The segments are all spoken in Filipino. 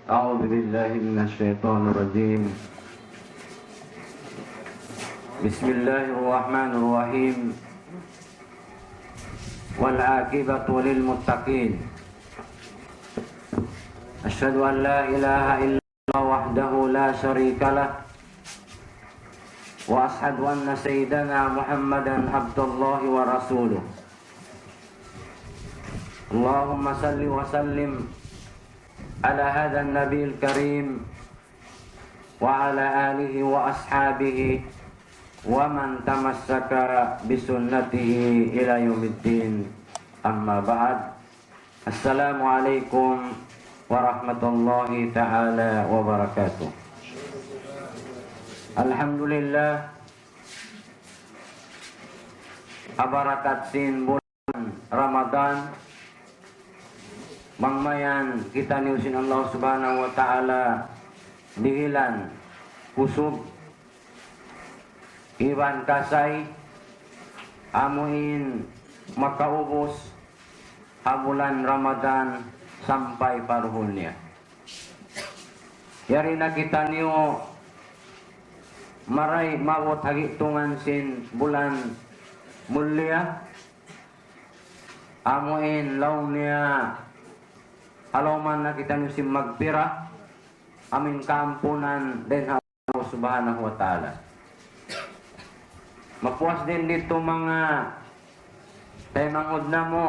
أعوذ بالله من الشيطان الرجيم. بسم الله الرحمن الرحيم. والعاقبة للمتقين. أشهد أن لا إله إلا الله وحده لا شريك له، وأشهد أن سيدنا محمدا عبد الله ورسوله. اللهم صل وسلم على هذا النبي الكريم وعلى آله وأصحابه ومن تمسك بسنته إلى يوم الدين. أما بعد. السلام عليكم ورحمة الله تعالى وبركاته. Alhamdulillah, abarakat sin bulan Ramadan mangmayan kita niusin Allah subhanahu wa ta'ala dihilan kusub iwan kasay amuin makaubos bulan Ramadan sampai paruhulnya. Yari na kita niyo maray mawot hagitungan sin bulan mulia amuin laung niya alaman na kita nusim magpira amin kampunan din Allah subhanahu wa ta'ala. Mapuas din dito mga taymangod na mo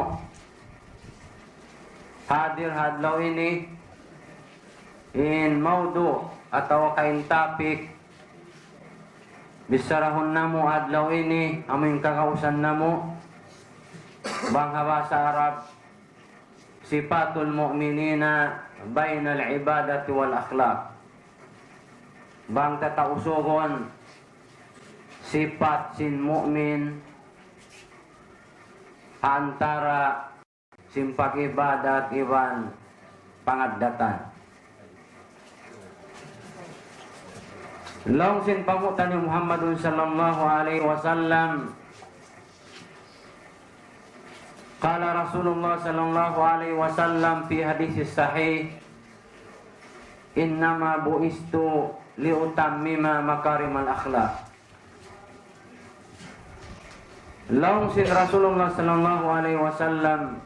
hadir hadlaw ini in maudu atau kain topic bisarahon na mo hadlaw ini amin kakausan na mo banghawa sa Arab sifatul mu'minina bainal ibadati wal akhlaq. Bang tatausogon sifat sin mu'min antara simpak ibadat iban pangadatan. Long sin pamutan ni Muhammadun sallallahu alaihi wasallam. Qala Rasulullah sallallahu alaihi wasallam fi hadis sahih, innama bu'istu liutammima makarimal akhlaq. Laung sin Rasulullah sallallahu alaihi wasallam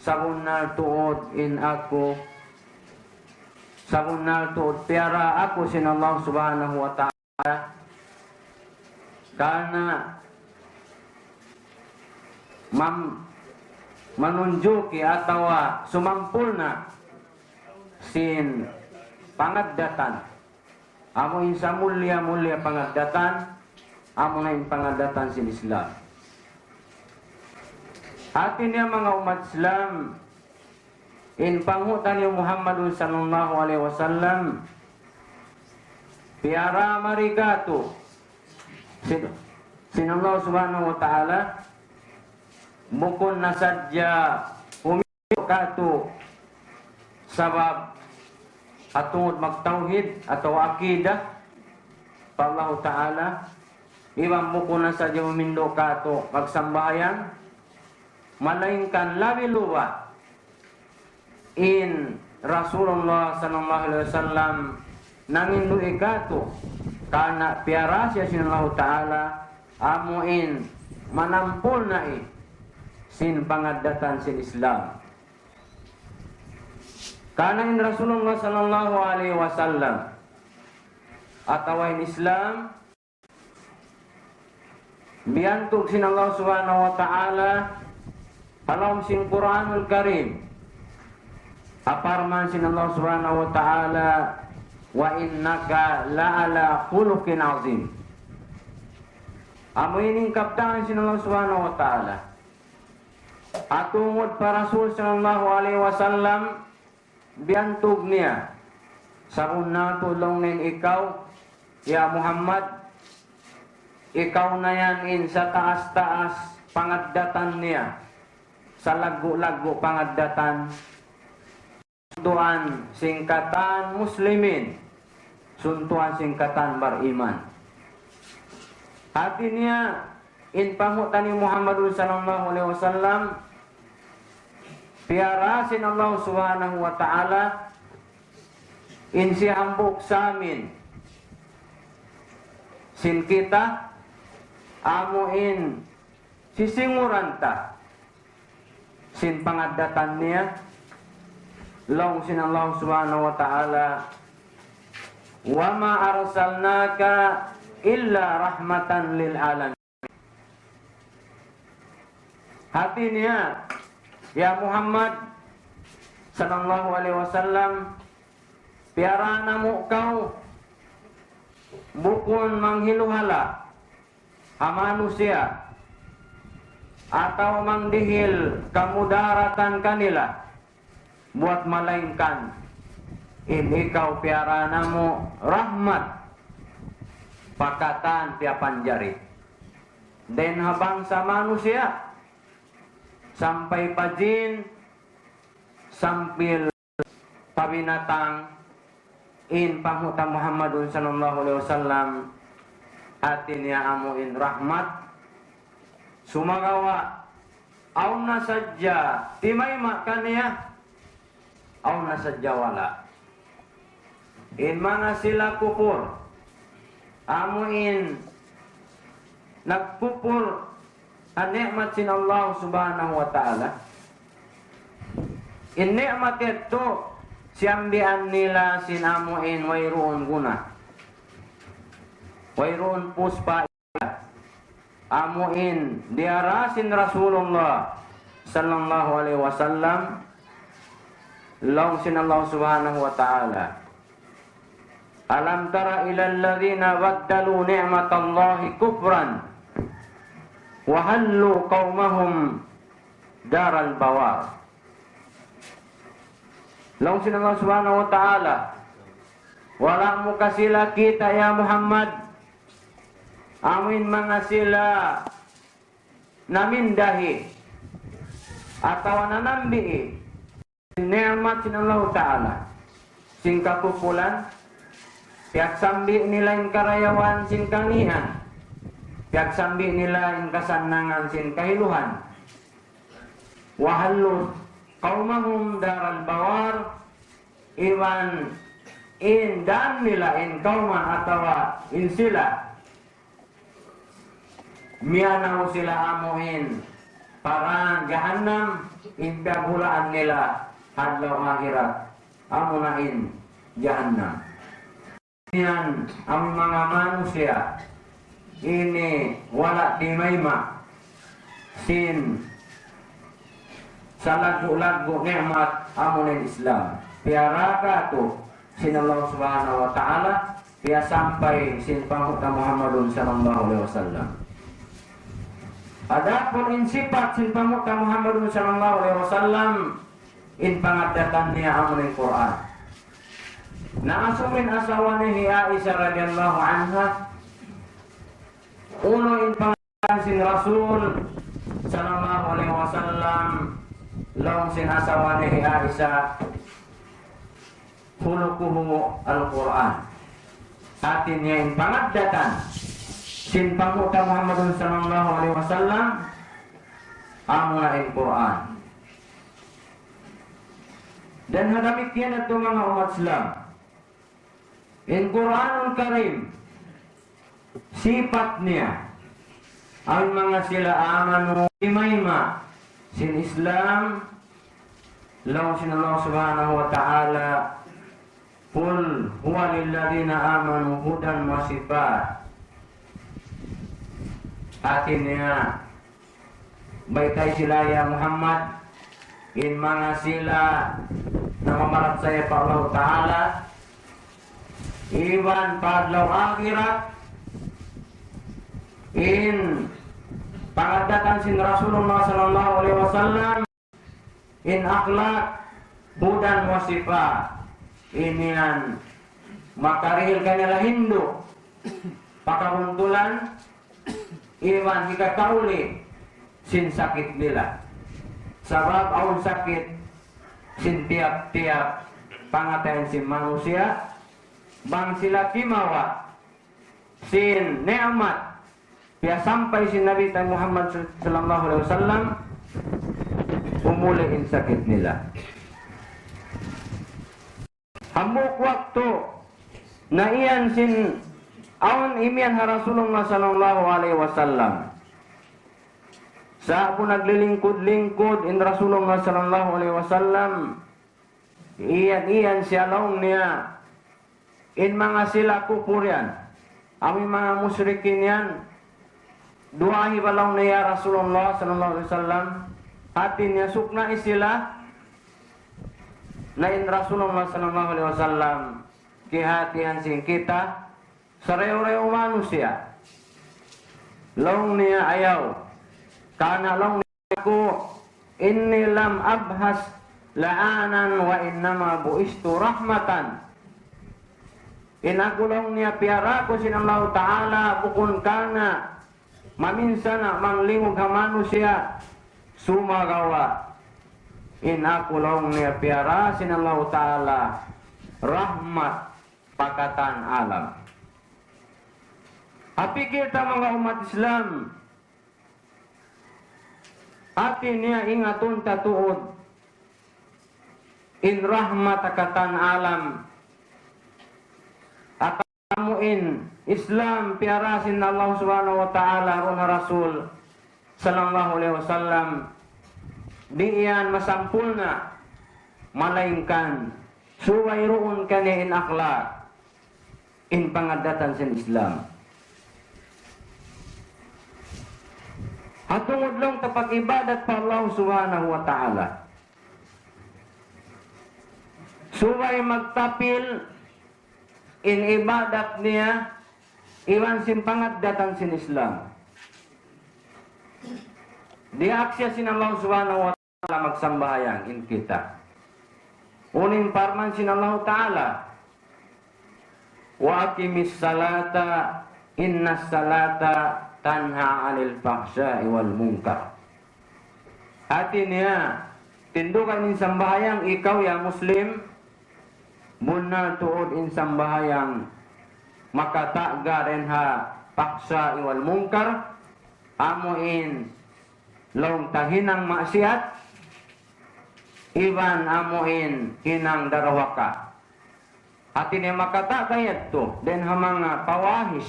sabunnal tuod in aku sabunnal tuod piara aku sin Allah subhanahu wa ta'ala karena menunjuki atau sumampulna sin pangadatan amo insa mulia pangadatan amo na in pangadatan sin Islam. Atin niya mga umat Islam in pangutan ni Muhammadun sallallahu alaihi wasallam piara marigato sin Allah subhanahu wa ta'ala bukun na sadya humiyo kato sabab atungod magtauhid atau akidah pa Allah ta'ala ibang bukun na sadya humindo kato magsambahayan malaingkan labi luwa in Rasulullah sallallahu alaihi wasallam nangindu ikato kana piara siya sinallahu ta'ala amuin manampul na sin pangadatan sin Islam. Kanan Rasulullah sallallahu alaihi wasallam atawain Islam biantug sin Allah subhanahu wa ta'ala Alam sing Quranul Karim. Aparman sin Allah Subhanahu wa taala, wa innaka la'ala khuluqin azim. Amo ining kaptangan sin Allah Subhanahu wa taala. Atungod pa Rasul sallallahu alaihi wasallam biantog niya sa una tulong ning ikaw ya Muhammad, ikaw na yan in sa taas-taas pangaddatan niya, sa lago-lago pangaddatan, suntuan singkatan muslimin, suntuan singkatan bariman. Hati niya in pangutan ni Muhammad sallallahu alaihi wasallam, piarasin Allah subhanahu wa ta'ala in si hambuk sa amin, sin kita amuin sisinguran ta sin pangadatan niya long sin Allah subhanahu wa ta'ala, wa ma arsalnaka illa rahmatan lil alamin. Hati niya ya Muhammad sallallahu alaihi wasallam, piara namo kau bukun manghiluhala manusia atau mangdihil kamudaratan kanila buat melainkan in ikaw piara namo rahmat pakatan tiapan jari dan habang sa manusia sampai pajin sampil pabinatang in pamuta Muhammadun sallallahu alaihi wasallam, atin ya amuin rahmat sumagawa auna sajja timay makanya auna sajja wala in mga sila kufur amuin nagkupur an ni'mat sin Allah subhanahu wa ta'ala, in ni'mat ito siyambian nila sinamuin wayroon guna wayroon puspa amuin diarasin Rasulullah sallallahu alaihi wasallam long sin Allah subhanahu wa ta'ala, alam tara ilal ladhina baddalu ni'matallahi kufran wa hallu qaumahum daral bawar. Long sin Allah subhanahu wa ta'ala, wala mo kasila kita ya Muhammad amin mga sila namindahi atawa nanambii ni'mat sin Allah ta'ala sing kapupulan piak sambi nila yung karayawan sin kangihan, piak sambi nila yung kasanangan sin kahiluhan, wahallu qaumahum daral bawar, iwan in dan nila in kauman atawa in sila miyanaw sila amuin parang jahannam in piagulaan nila hadlaw akhirat amunain jahannam. Yan ang mga manusia ini wala di mayma sin sa lagu-lagu ni'mat amunin Islam piara ka to sin Allah subhanahu wa ta'ala piya sampai sin panguta Muhammadun sallallahu alaihi wasallam. Adapun in sifat sin panguta Muhammadun sallallahu alaihi wasallam in pangadatan niya amunin Quran na asumin asawanihi Aisyah radhiyallahu anha uno in pangadatan sin Rasul sallallahu alaihi wasallam long sin asawanihi Aisyah khuluquhu al-Quran, atin niya in pangadatan sin panguta Muhammadun sallallahu alaihi wasallam amuna in Quran. Dan hadamikian ito mga umat Islam in Quranul Karim sifat niya ang mga sila amanu imayma sin Islam law sin Allah subhanahu wa ta'ala qul huwa lilladhina amanu hudan wa sifat, atin niya baikay sila ya Muhammad in mga sila na mamarat saya pa Allah Ta'ala iwan padlaw akhirat in pangadakan sin Rasulullah sallallahu alaihi wasallam in akhlak budan wasifa inian makarihil kanila Hindu pakabuntulan iwan hika kauli sin sakit nila sabab aun sakit sin tiap-tiap pangatayan si manusia bang sila kimawa sin neamat biar sampai si Nabi Muhammad sallallahu alaihi wasallam umuliin sakit nila. Hambuk waktu na iyan sin aun imian ha Rasulullah sallallahu alaihi wasallam. Sa po naglilingkod-lingkod in Rasulullah sallallahu alaihi wasallam iyan siya laong niya in mga sila kupurian amin mga musyrikin yan duahi balaw niya Rasulullah sallallahu alaihi wasallam hati niya sukna isila na in Rasulullah sallallahu alaihi wasallam kihatihan sing kita sareo-reo manusia laong niya ayaw kana long niku inni lam abhas la'anan wa innama buistu rahmatan inakulong niya piara ko sin Allah Ta'ala bukun kana maminsana manglingog ha manusia sumagawa inakulong niya piara sin Allah Ta'ala rahmat pakatan alam. Api kita mga umat Islam ati niya ingatun tatuod in rahmat akatan alam at amuin Islam piarasin Allah subhanahu wa ta'ala ron Rasul sallallahu alaihi wasallam di iyan masampulna malaingkan suway roon kani in akhlak in pangadatan sin Islam. At tungod lang tapag ibadat pa Allah subhanahu wa ta'ala. Suway magtapil in ibadat niya iwan sin pangadatan sin Islam. Diaksya sin Allah subhanahu wa ta'ala magsambahayang in kita. Uning parman sin Allah ta'ala wa aqimis salata innas salata tanha 'anil fahsya'i wal munkar. Hati niya tindukan in sambahayang ikaw ya muslim munna tuod in sambahayang makatagga ren ha fahsya'i wal munkar amuin long tahinang maksiat iban amuin hinang darawaka. Hati niya makatagayat to den ha mga pawahis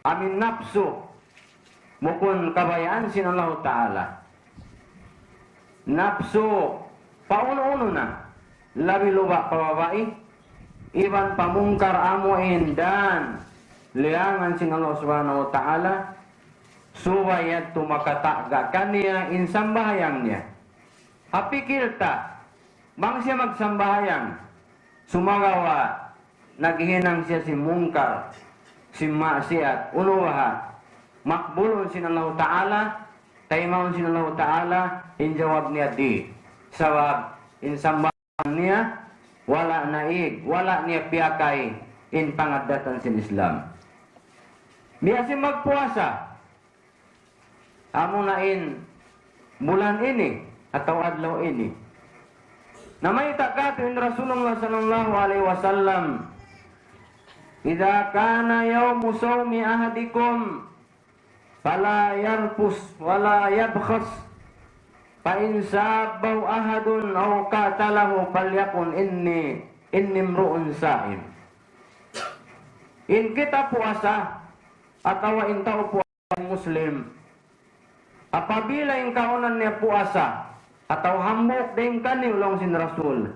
amin nafsu mukun kabayaan sin Allah Ta'ala. Nafsu pauno-uno na labi luba pababai iban pamungkar amuin dan liangan sin Allah Subhanahu wa Ta'ala suwayat tumakatagga kaniya in sambahayang niya. Apikir ta bang siya magsambahayang sumagawa naghinang siya si mungkar si maksiat unuha makbulun sin Allah Ta'ala taimahon sin Allah Ta'ala in jawab niya di sabab in sambahan niya wala naig wala niya piyakay in pangadatan sin Islam. Biasa magpuasa amo na in bulan ini atau adlaw ini namay takatin Rasulullah sallallahu alaihi wasallam idza kana yaumu sawmi ahadikum fala yarfus wala yabkhas fa in sabahu ahadun aw qatalahu falyakun inni imru'un sa'im. In kita puasa atau in tao puasa muslim apabila in kaunan niya puasa atau hambok din kaniulong sin Rasul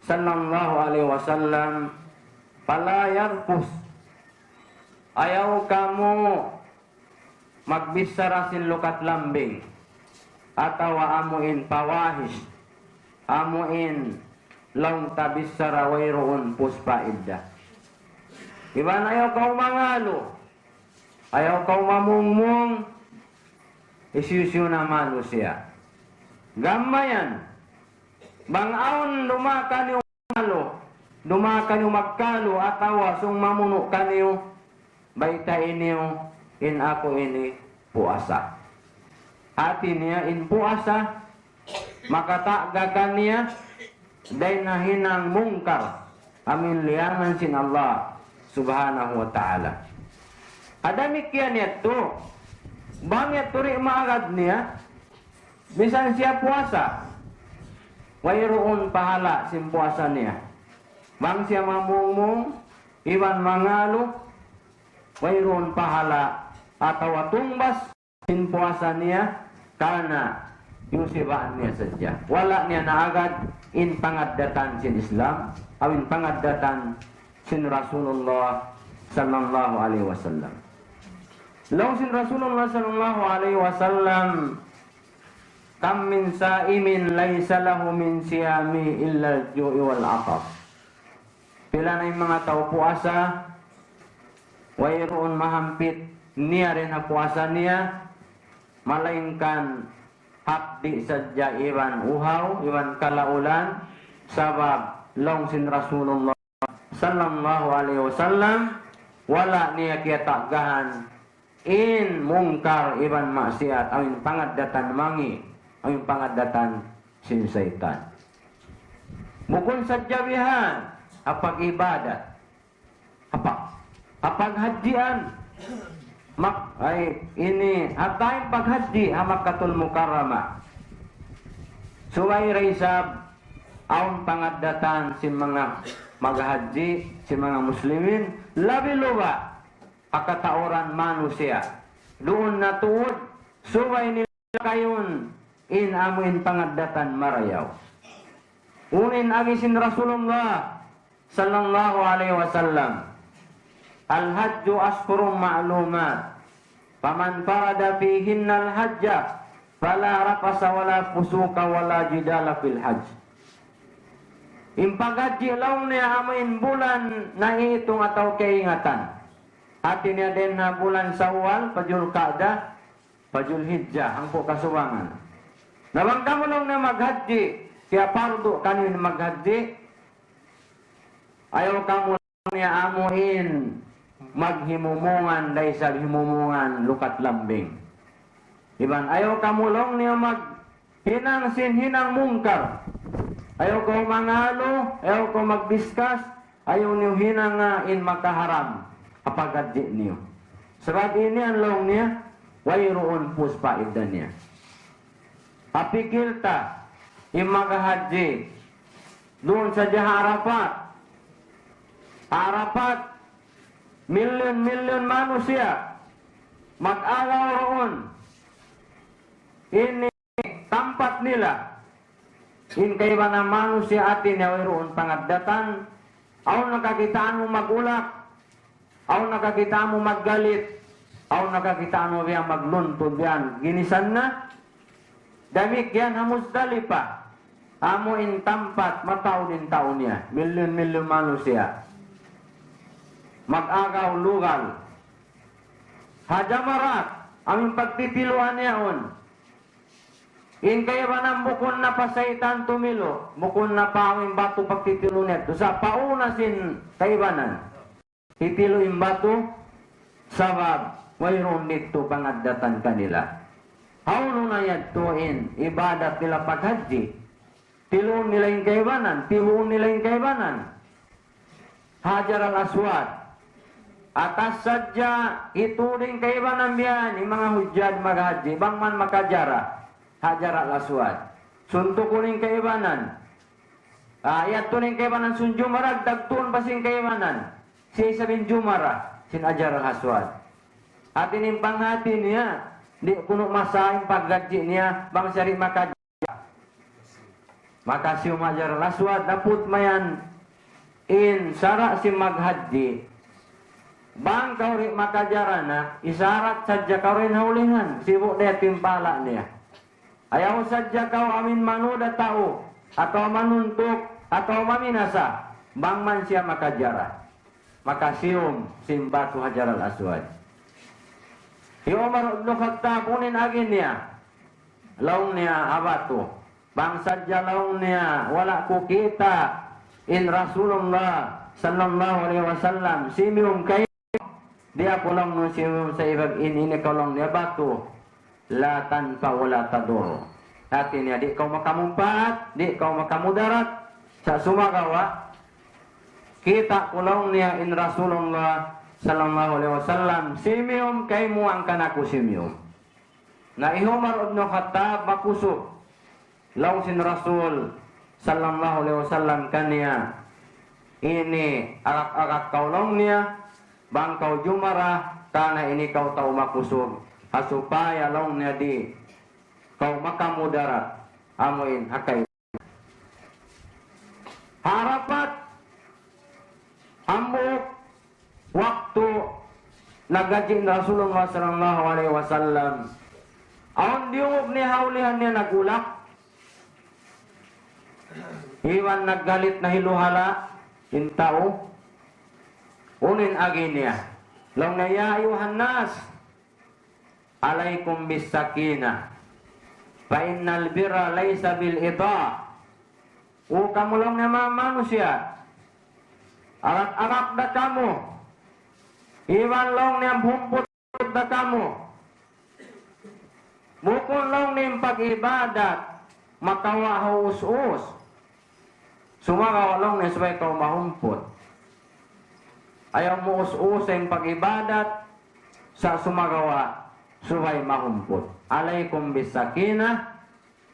sallallahu alaihi wasallam fala yarfus ayaw kamu magbisara sin lukat lambing atau amuin pawahis, amuin long tabissara wairuun puspa iddah. Iban ayaw kau mangalo, ayaw kau mamungmung, isyusyo na manusia. Gamayan, bangaon lumakan yung malo, lumakan yung magkalo, atawa sung mamuno kanyo, baita inyo, in ako ini puasa. Hati niya in puasa, makatagga kaniya, day na hinang mungkar, amin liyaman sin Allah subhanahu wa ta'ala. Adamik yan ito, bangit turi maagad niya, bisan siya puasa, wayroon pahala sin puasa niya. Bang siya mamumung, iwan mangalo, wayroon pahala, atau tumbas sin puasa niya, karena yusibaan niya saja. Wala niya na agad in pangaddatan sin Islam, awin pangaddatan sin Rasulullah sallallahu alaihi wasallam. Law sin Rasulullah sallallahu alaihi wasallam, kam min saimin laysa lahu min siyami illa al-ju'i wal 'atas. Pila na yung mga tao puasa, wayroon mahampit niya rin na puasa niya, malaingkan hakdi sadya iwan uhaw, iwan kalaulan, sabab long sin Rasulullah sallallahu alaihi wasallam, wala niya kaya tagahan in mungkar iwan maksiat, awin pangaddatan mangi, awin pangaddatan sin syaitan. Bukun sadya bihan, apag ibadat, apag hajian, ay ini atay paghaji Makkatul Mukarramah. Suway raisab aun pangaddatan si mga maghaji, si mga muslimin, labi luba akatauran manusia. Doon natuod, suway nila kayon in amuin pangaddatan marayaw. Unin agisin Rasulullah sallallahu alaihi wasallam, al-hajju ashhurum ma'lumat, faman farada fihinnal hajja fala rafasa wala fusuka wala jidala fil hajj. Impagaji law niya amin bulan na itong ataw kaingatan. Atin niya din na bulan Sawal, pajul Qa'dah, pajul Hijjah, ang po kasuwangan. Nabang kamulong na maghaji, siya pardo kanin maghaji, ayaw kamulong niya amuin maghimumungan dahil sa himumungan lukat lambing. Iban, ayaw kamulong niya hinang hinang mungkar. Ayaw ko mangalo, ayaw ko magdiskas, ayaw niyo hinang in makaharam. Apagadji niyo. Sebab ini ang long niya, wayroon puspa idan niya. Apikil ta, imagahaji, doon sa Arafat. Arafat, milyon-milyon manusia mag-agaw roon. Ini tempat nila. In kay ba na manusia atin na roon pangaddatan, aw nakakitaan mo magulak, aw nakakitaan mo maggalit, aw nakakitaan mo biya magluntod yan. Ginisan na, damik yan Muzdalifah. Amo in tempat mataw din taon niya. Milyon-milyon manusia. Mag-agaw lugal. Hajamarat, aming pagtitiluan niya on. In kaya ba ng bukon na pasaitan tumilo, bukon na pa aming bato pagtitilo niya. Sa pauna sin kaibanan, titilo yung bato, sabab, mayroon dito pangaddatan kanila. Hauno na yan tuin, ibadat nila paghaji, tiluon nila yung kaibanan, tiluon nila yung kaibanan. Hajar al-Aswad, atas sadya ituring kaibanan biyan, yung mga hujjad maghaji, bang man makajara, Hajar al-Aswad. Suntok kuning kaibanan. Ayat tuning kaibanan sun Jumarah, dagtun basing kaibanan. Si sabin Jumarah, sin Hajar al-Aswad. Atin yung panghati niya, di kuno masahin paggaji niya, bang sari makajara. Maka si Hajar al-Aswad, naput mayan, in sara si maghaji, bang kauri makajara na, isarat sadya kaurin haulihan, sibuk dia timpala niya. Ayaw sadya kau amin manuda tao atau manuntuk atau maminasa bang man siya makajara makasium simbatu Hajar al-Aswad. Si Umar ibn Khattab unin agin niya laung niya abatu bang sadya laung niya wala ko kita in Rasulullah sallallahu alaihi wasallam simium kayo dia pulang no simium sa ibag ini kalong niya batu la tanpa wala tadur. Hati niya di kau makamumpat, di kau makamudarat sa sumagawa kita pulang niya in Rasulullah sallallahu alaihi wasallam simium kay muang kanaku simium. Na Umar ibn Khattab makusog laung sin Rasul sallallahu alaihi wasallam kaniya ini arak-arak kaulong niya bang kau jumara kana ini kau tau makusog supaya laung niya di kau makamudarat amuin hakay harapat ambuk waktu nagajin Rasulullah sallallahu alaihi wasallam aon diungog ni haulihan niya nagulak iwan naggalit na hiluhala intao unin agi niya long na ya ayuhan nas alaikum bis sakinah fa innal birra laysa bil ida o kamu lang na mga manusia arak-arak da kamu iwan long niyang humpot da kamu bukon long niyang pag-ibadat makawa us-us sumagawa long niyang sabay kau mahumpot ayaw mo us-us yung pag-ibadat sa sumagawa subay mahumpot alaikum bisakinah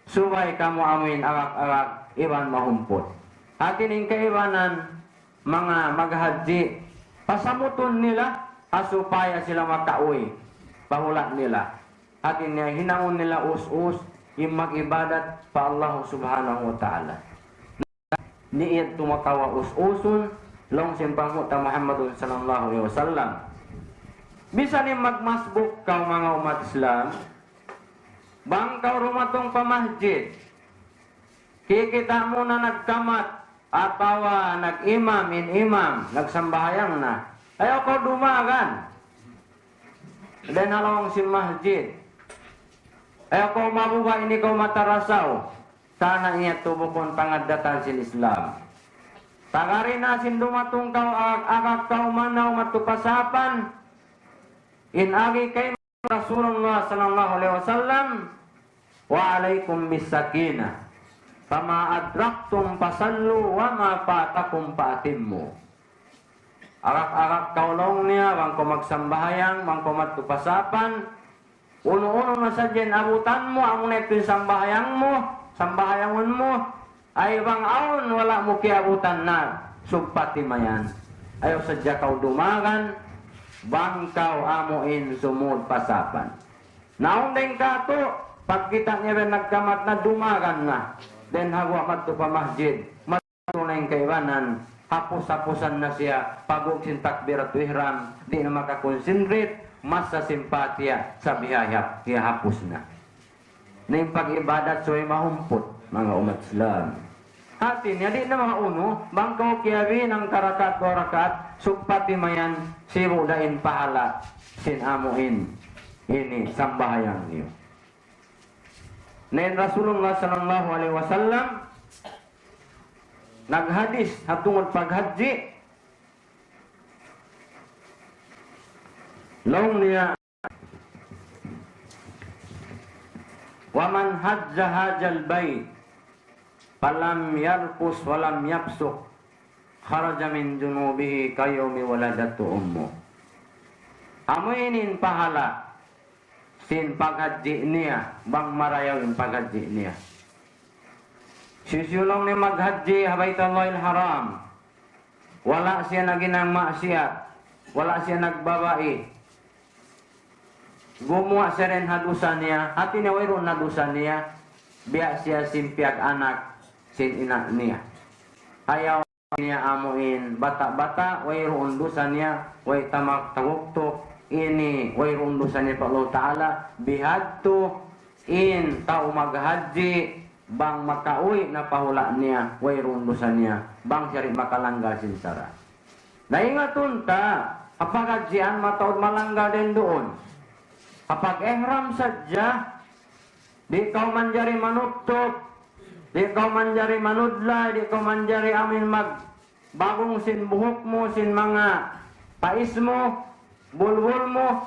subay kamu amin arak-arak iwan mahumpot atin yung kaiwanan mga maghaji pasamuton nila asupaya sila makauwi pahula nila atin niya hinangon nila us-us yung mag-ibadat pa Allah subhanahu wa ta'ala niiyad tumakawa us-usun long simpamuta Muhammadun sallallahu alaihi wasallam bisa ni magmasbuk kau mga umat Islam bang kau rumatong pamahjid kikita mo na nagkamat atau nag-imam in-imam nagsambahayang na ayaw kau dumagan dan halawang si masjid ayaw kau mabuba ini kau matarasaw sana iya tubukon pangadatan sin Islam tagarin na sin dumatong kau agak kau manaw matupasapan inagi kay Rasulullah sallallahu alaihi wasallam wa alaikum bisakinah fama adraktum pasallu wa ma fatakum patimmu arak-arak kaulong niya bang ko magsambahayang bang ko matupasapan uno-uno na sadyan abutan mo ang neto sambahayang mo sambahayangon mo ay bang aon wala mo kiabutan na sugpati mayan ayaw sadya kau dumagan bangkaw amuin sumud pasapan. Naundeng ka to, pagkita niya rin nagkamat na dumagan na, then hagwa madto pa masjid, matunay kaiwanan, hapos-haposan na siya, pagugsin takbirat ihram, di na makakonsentrate, mas sa simpatya sa bihayap, hapos na. Na yung pag-ibadat so'y mahumpot, mga umat Islam. Atin, di na mga uno, bangkaw kiyawi ng karakat-warakat, sugpati mayan, sirudain pahala, sinamuin, ini sambahayang niyo. Nain Rasulullah sallallahu alaihi wasallam, naghadis, hatungod paghaji, long niya, waman hajja hajal bait, falam yarpus walam yapsuk kharaja min junubihi kayumi waladatu ummu. Amuinin pahala sin paghaji niya bang marayaw yung paghaji niya. Sisulong ni maghaji habaytullahil haram, wala siya naginang maksiat, wala siya nagbabae, gumawa siya rin hadusan niya, hati niya wayroon hadusan niya, biya siya simpiag anak sin ina niya. Ayaw niya amuin bata-bata, wayroon dusan niya, way tamak tawuktok, ini wayroon dusan niya pa Allah Ta'ala, bihadto in tao maghaji bang makauwi na pahula niya wayron dosa niya bang siya rin makalangga sinsara. Naingatun ta kapag hajian mataod malangga din doon. Kapag ihram sadya, di kau manjari manutok, di kau manjari manudlay, di kau manjari amin magbagong sin buhok mo, sin mga pais mo, bulbul mo,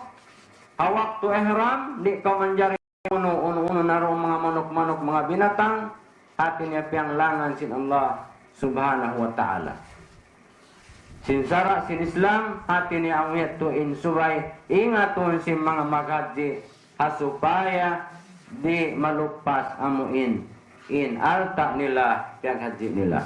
hawak to ihram, di kau manjari uno narong mga manok-manok, mga binatang, atin niya piyang langan sin Allah subhanahu wa ta'ala. Sinsara sin Islam, atin niya ang tuin subay, ingaton sin mga maghaji, supaya di malupas amuin in alta nila piyang haji nila.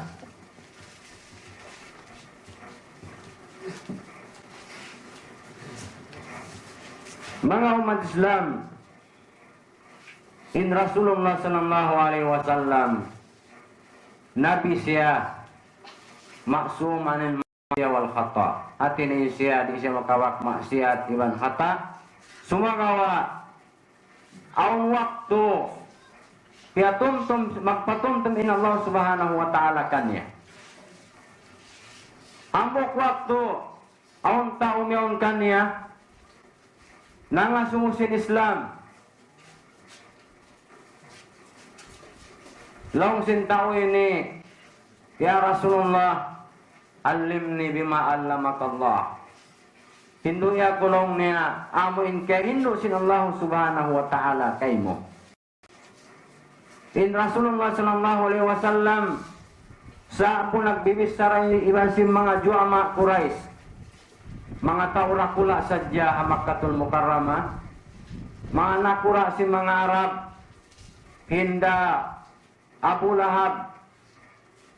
Mga umat Islam, in Rasulullah sallallahu alaihi wasallam nabi siya maksum anil maksiat wal khata. Atin siya di siya makawak maksiat iban khata. Sumagawa ang waktu magpatumtum in Allah subhanahu wa ta'ala kanya. Ambok waktu ang tao miyon kanya nangasumusin Islam. Long sin tao ini, ya Rasulullah, alimni bima allamakallah. Hindu ya kulong niya, amuin kay hindu sin Allah subhanahu wa ta'ala kay mo. In Rasulullah sallallahu alaihi wasallam, sa po nagbibisara iban sin mga juama Quraisy, mga taurakula sadya Makkatul Mukarramah, mga nakura sin mga Arab, hinda Abu Lahab,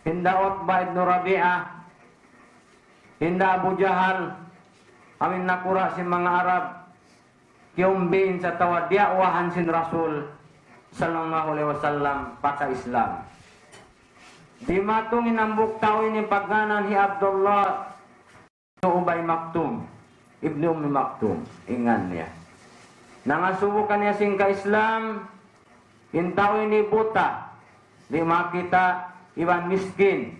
hinda Utbah ibn Rabi'ah, hinda Abu Jahal, amin nakura si mga Arab, kiumbin sa tawadyawahan sin Rasul sallallahu alaihi wasallam paka Islam. Di matungin ang buktaw ini pagganan hi Abdullah ibn Ubay Maktum, ibn Ummi Maktum, ingan niya. Nangasubukan niya sing ka Islam, intaw ini buta, di makita iban miskin,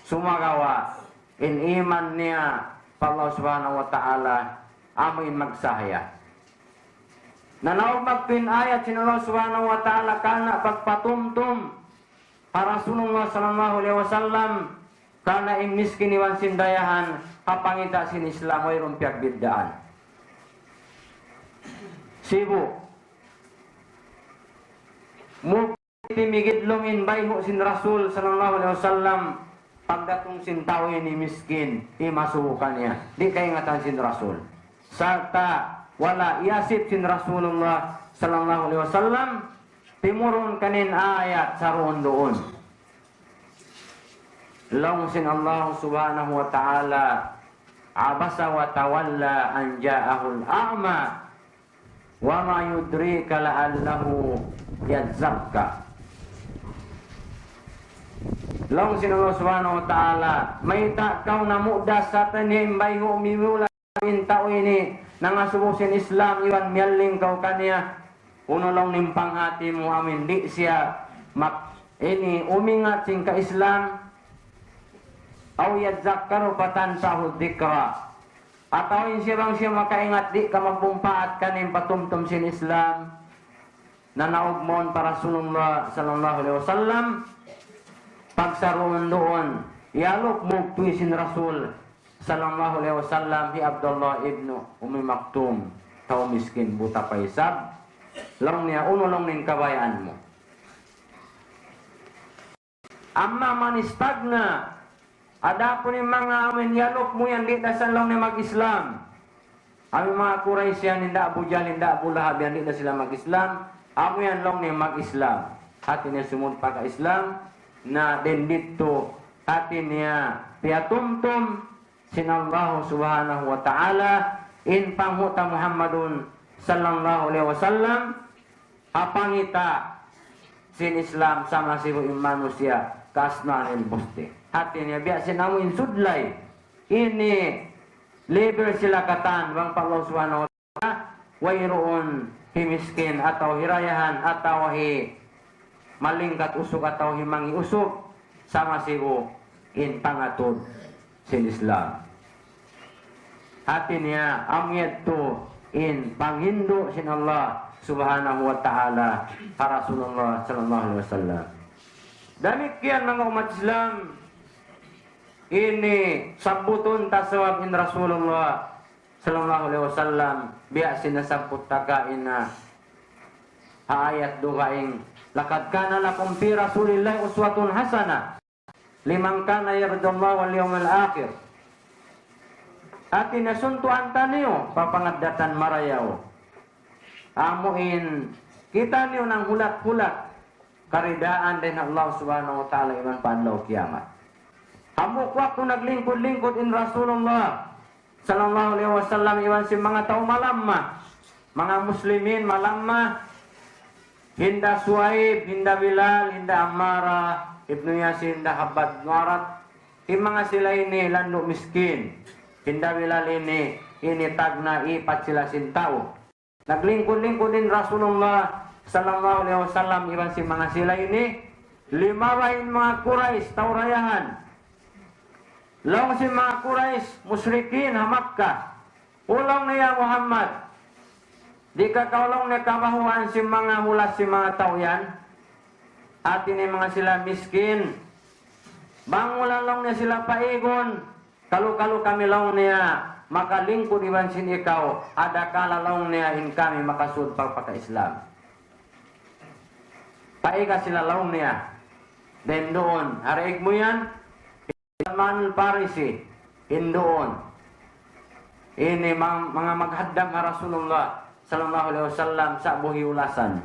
sumagawa, in iman niya pa Allah subhanahu wa ta'ala amin magsahaya. Nanaog magpin ayat sin Allah subhanahu wa ta'ala kana pagpatumtum para Rasulullah sallallahu alaihi wasallam kana in miskin iwan sindayahan kapangita sin Islam ay rumpiag biddaan. Sibu mo timigidlong in bayho sin Rasul sallallahu alaihi wasallam pagdatong sin tao ini miskin imasukan niya di kay ngatan sin Rasul sarta wala yasib sin Rasulullah sallallahu alaihi wasallam timurun kanin ayat saroon doon long sin Allah subhanahu wa ta'ala abasa wa tawalla an ja'ahul a'ma wa ma yudrika la'allahu yadzakka. Long sin Allah subhanahu wa ta'ala may takaw na mudas sa tanim bayho umimula in tao ini nangasubusin Islam iwan miyaling kau kanya uno long nimpang hati mo amin di siya ini umingat sing ka Islam aw yadzakkaru patansahu dzikra atau in siya bang siya makaingat di ka magbumpaat kanin patumtum sin Islam nanaugmon para Rasulullah sallallahu alaihi wasallam pagsaruan doon yalok mugtuy sin Rasul sallallahu alaihi wasallam hi Abdullah ibn Ummi Maktum tao miskin buta paisab lang niya uno lang ning kabayaan mo amma man istagna ada po ni mga amin yalok mo yan di dasan lang ni mag-Islam amin mga Quraysh yan hinda Abu Jahl hinda Abu Lahab yan di na sila mag-Islam amo yan lang ni mag-Islam hati niya sumunod pa ka Islam na din dito hati niya piatumtum sinallahu subhanahu wa ta'ala in panghuta Muhammadun sallallahu alaihi wasallam apangita sin Islam sama sibu manusia kasnanil busti hati niya biya sinamuin sudlay ini liber sila katan bang Allah subhanahu wa ta'ala wayroon himiskin atau hirayahan atau malingkat usuk atau himangi usuk sama sibu in pangatud sin Islam. Hatinya amyad tu in panghindu sin Allah subhanahu wa ta'ala Rasulullah sallallahu alaihi wasallam. Demikian mga umat Islam, ini sabutun tasawab in Rasulullah sallallahu alaihi wasallam biya sinasabut taka ayat dugaing laqad kana lakum fi Rasulillahi uswatun hasanah liman kana yarjullaha wal yawmal akhir. Atin nasuntu antaniyo papangadatan marayaw. Amuin kita niyo nang hulat-hulat karidaan din Allah subhanahu wa ta'ala iman panlaw kiamat. Amuk waktu naglingkod-lingkod in Rasulullah sallallahu alaihi wasallam iwan si mga tao malamma, mga muslimin malamma, hinda Suhaib, hinda Bilal, hinda Ammara, Ibnu Yasir, hinda Habad Nuarat, yung mga sila ini lando miskin, hinda Bilal ini tagna ipat sila sintao. Naglingkod-lingkod din Rasulullah sallallahu alaihi wasallam iwan si mga sila ini, limawain mga Quraisy taurayahan. Long si mga Quraisy musyrikin ha Makkah. Ulong niya Muhammad. Di kakaulong na kamahuan si mga hulas si mga tauyan. Atin mga sila miskin. Bangulalong niya sila paigon. Kalu-kalu kami long niya makalingkod iban sin ikaw. Ada kalalong niya in kami makasud pagpaka-Islam. Paiga sila long niya. Den doon. Hariig mo yan. Salman al-Farisi, indoon. Ini mga maghaddam na Rasulullah sallallahu alaihi wasallam sa buhi ulasan.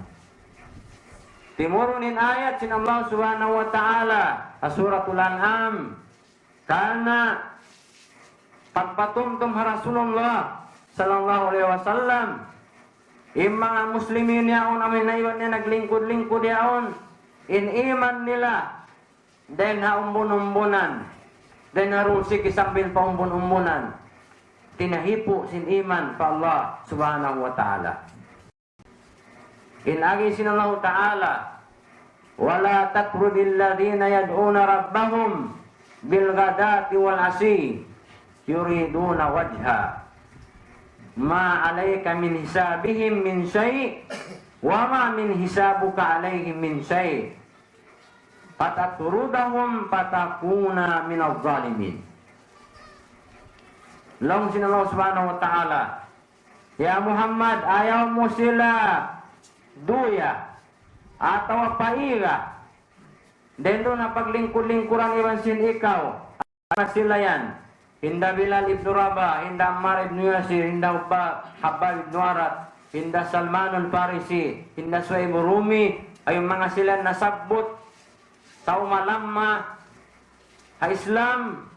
Timurunin ayat sin Allah subhanahu wa ta'ala sa suratul An'am. Kana pagpatumtum ha Rasulullah sallallahu alaihi wasallam. Yung mga muslimin yaon amin na iwan niya naglingkod-lingkod yaon. In iman nila. Den ha umbun-umbunan. Dan harusi kisambil paumbun-umbunan. Tinahipo sin iman pa Allah subhanahu wa ta'ala. Inagi sin Allah ta'ala. Wala tatrudil ladhina yad'una rabbahum bilghadati wal asi yuriduna wajha. Ma alayka min hisabihim min syai' wa ma min hisabuka alayhim min syai' pataturudahum patakuna minadh zalimin. Long sin Allah subhanahu wa ta'ala, ya Muhammad, ayaw mo sila duya atau paiga dendo na paglingkod-lingkuran iwan sin ikaw anak sila yan. Hinda Bilal ibn Rabah, hinda Ammar ibn Yasir, hinda Habab ibn Arat, hinda Salman al-Farisi, hinda Suhaib Rumi, ay mga sila nasabot tao malamma ha Islam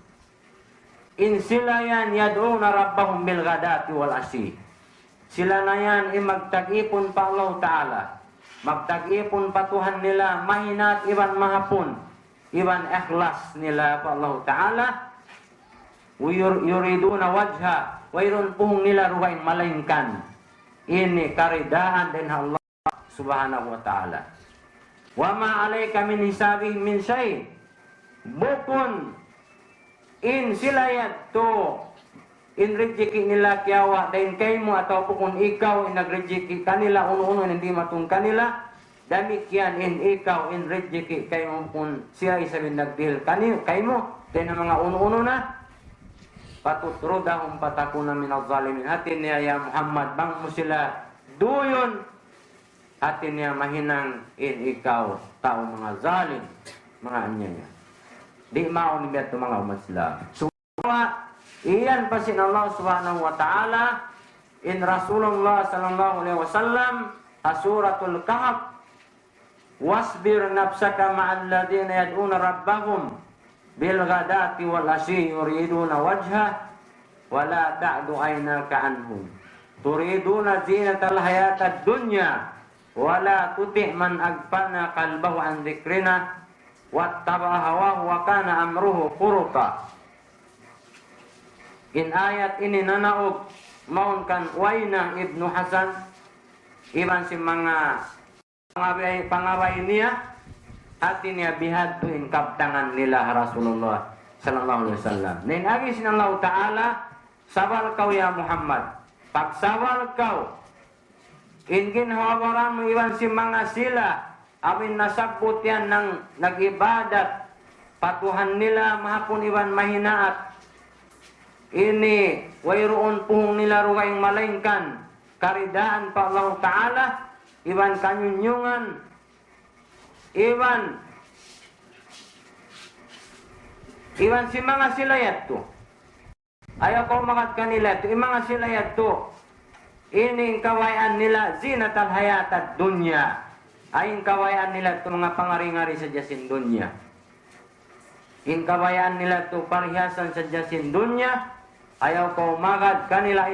in sila yan yad'una rabbahum bil ghadati wal asi. Sila na yan magtag-ipon pa Allah Ta'ala, magtag-ipon pa Tuhan nila mahinat iban mahapon iban ikhlas nila pa Allah Ta'ala yuriduna wajha wayron puhong nila ruhain malainkan ini karidaan din Allah subhanahu wa ta'ala. Wa ma alayka min hisabihim min syai'. Bukun in sila to in rejeki nila kiawa dahin kay mo atau bukun ikaw in nagrejeki kanila uno-uno hindi matong kanila demikian in ikaw in rejeki kay mo kung siya isabing nagdil kay mo dahin mga uno-uno na patutrudahum patakuna minadh zalimin. Hatin niya ya Muhammad bang mo sila duyon atin niya mahinang in ikaw tao mga zalim mga anyaya di maon ni beto mga umat Islam. So iyan pa sin Allah subhanahu wa ta'ala in Rasulullah sallallahu alaihi wasallam suratul Kahf wasbir nafsaka ma'al ladina yad'una rabbahum bil ghadati wal ashi yuriduna wajha wala ta'du aynaka anhum turiduna zinatal hayatad dunya wala tuti' man agfalna qalbahu an dzikrina wattaba hawahu wa kana amruhu furuta. In ayat ini nanaog maun kan Wainah ibnu Hasan iban si mga pangaway niya hati niya bihadtuin kaptangan nila Rasulullah sallallahu alaihi wasallam. Ning agi sinallahu ta'ala, sabal kau ya Muhammad. Pagsawal kau, ingin hawaran mo iwan si mga sila, awin nasabot yan ng nag-ibadat, patuhan nila mahapon iwan mahinaat. Ini, wayroon puhong nila ruwayang malingkan, karidaan pa Allah Ta'ala, iwan kanyunyungan, iwan si mga silayat to. Ayaw ko makat kanila to. Mga silayat to. Ining kawayan nila zinatal hayatad dunya. Aying kawayan nila to mga pangari-ngari sa jasin dunya. In kawayan nila to parihasan sa jasin dunya. Ayaw ko makat kanila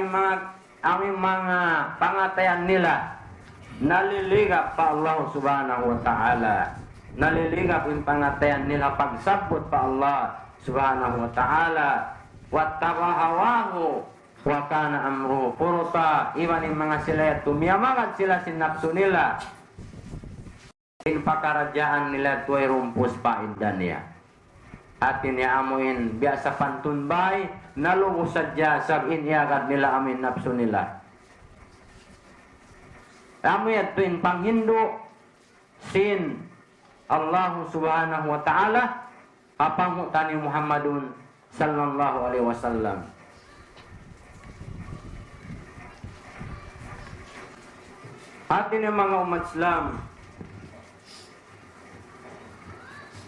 aming mga pangatayan nila. Naliligap pa Allah subhanahu wa ta'ala. Naliligap yung pangatayan nila pagsabot pa Allah subhanahu wa ta'ala. Wattabahawahu wa kana amru furta. Iwan yung mga sila tumiyamangan sila sinapso nila. In pakarajaan nila tuway rumpus pa indan niya. At iniamuin biasa pantunbay nalugos sadya sabin iagad nila amin napso nila. Amoy at tuwing panghindo sin Allah subhanahu wa ta'ala kapanghutan ni Muhammadun sallallahu alaihi wasallam. Atin yung mga umat Islam,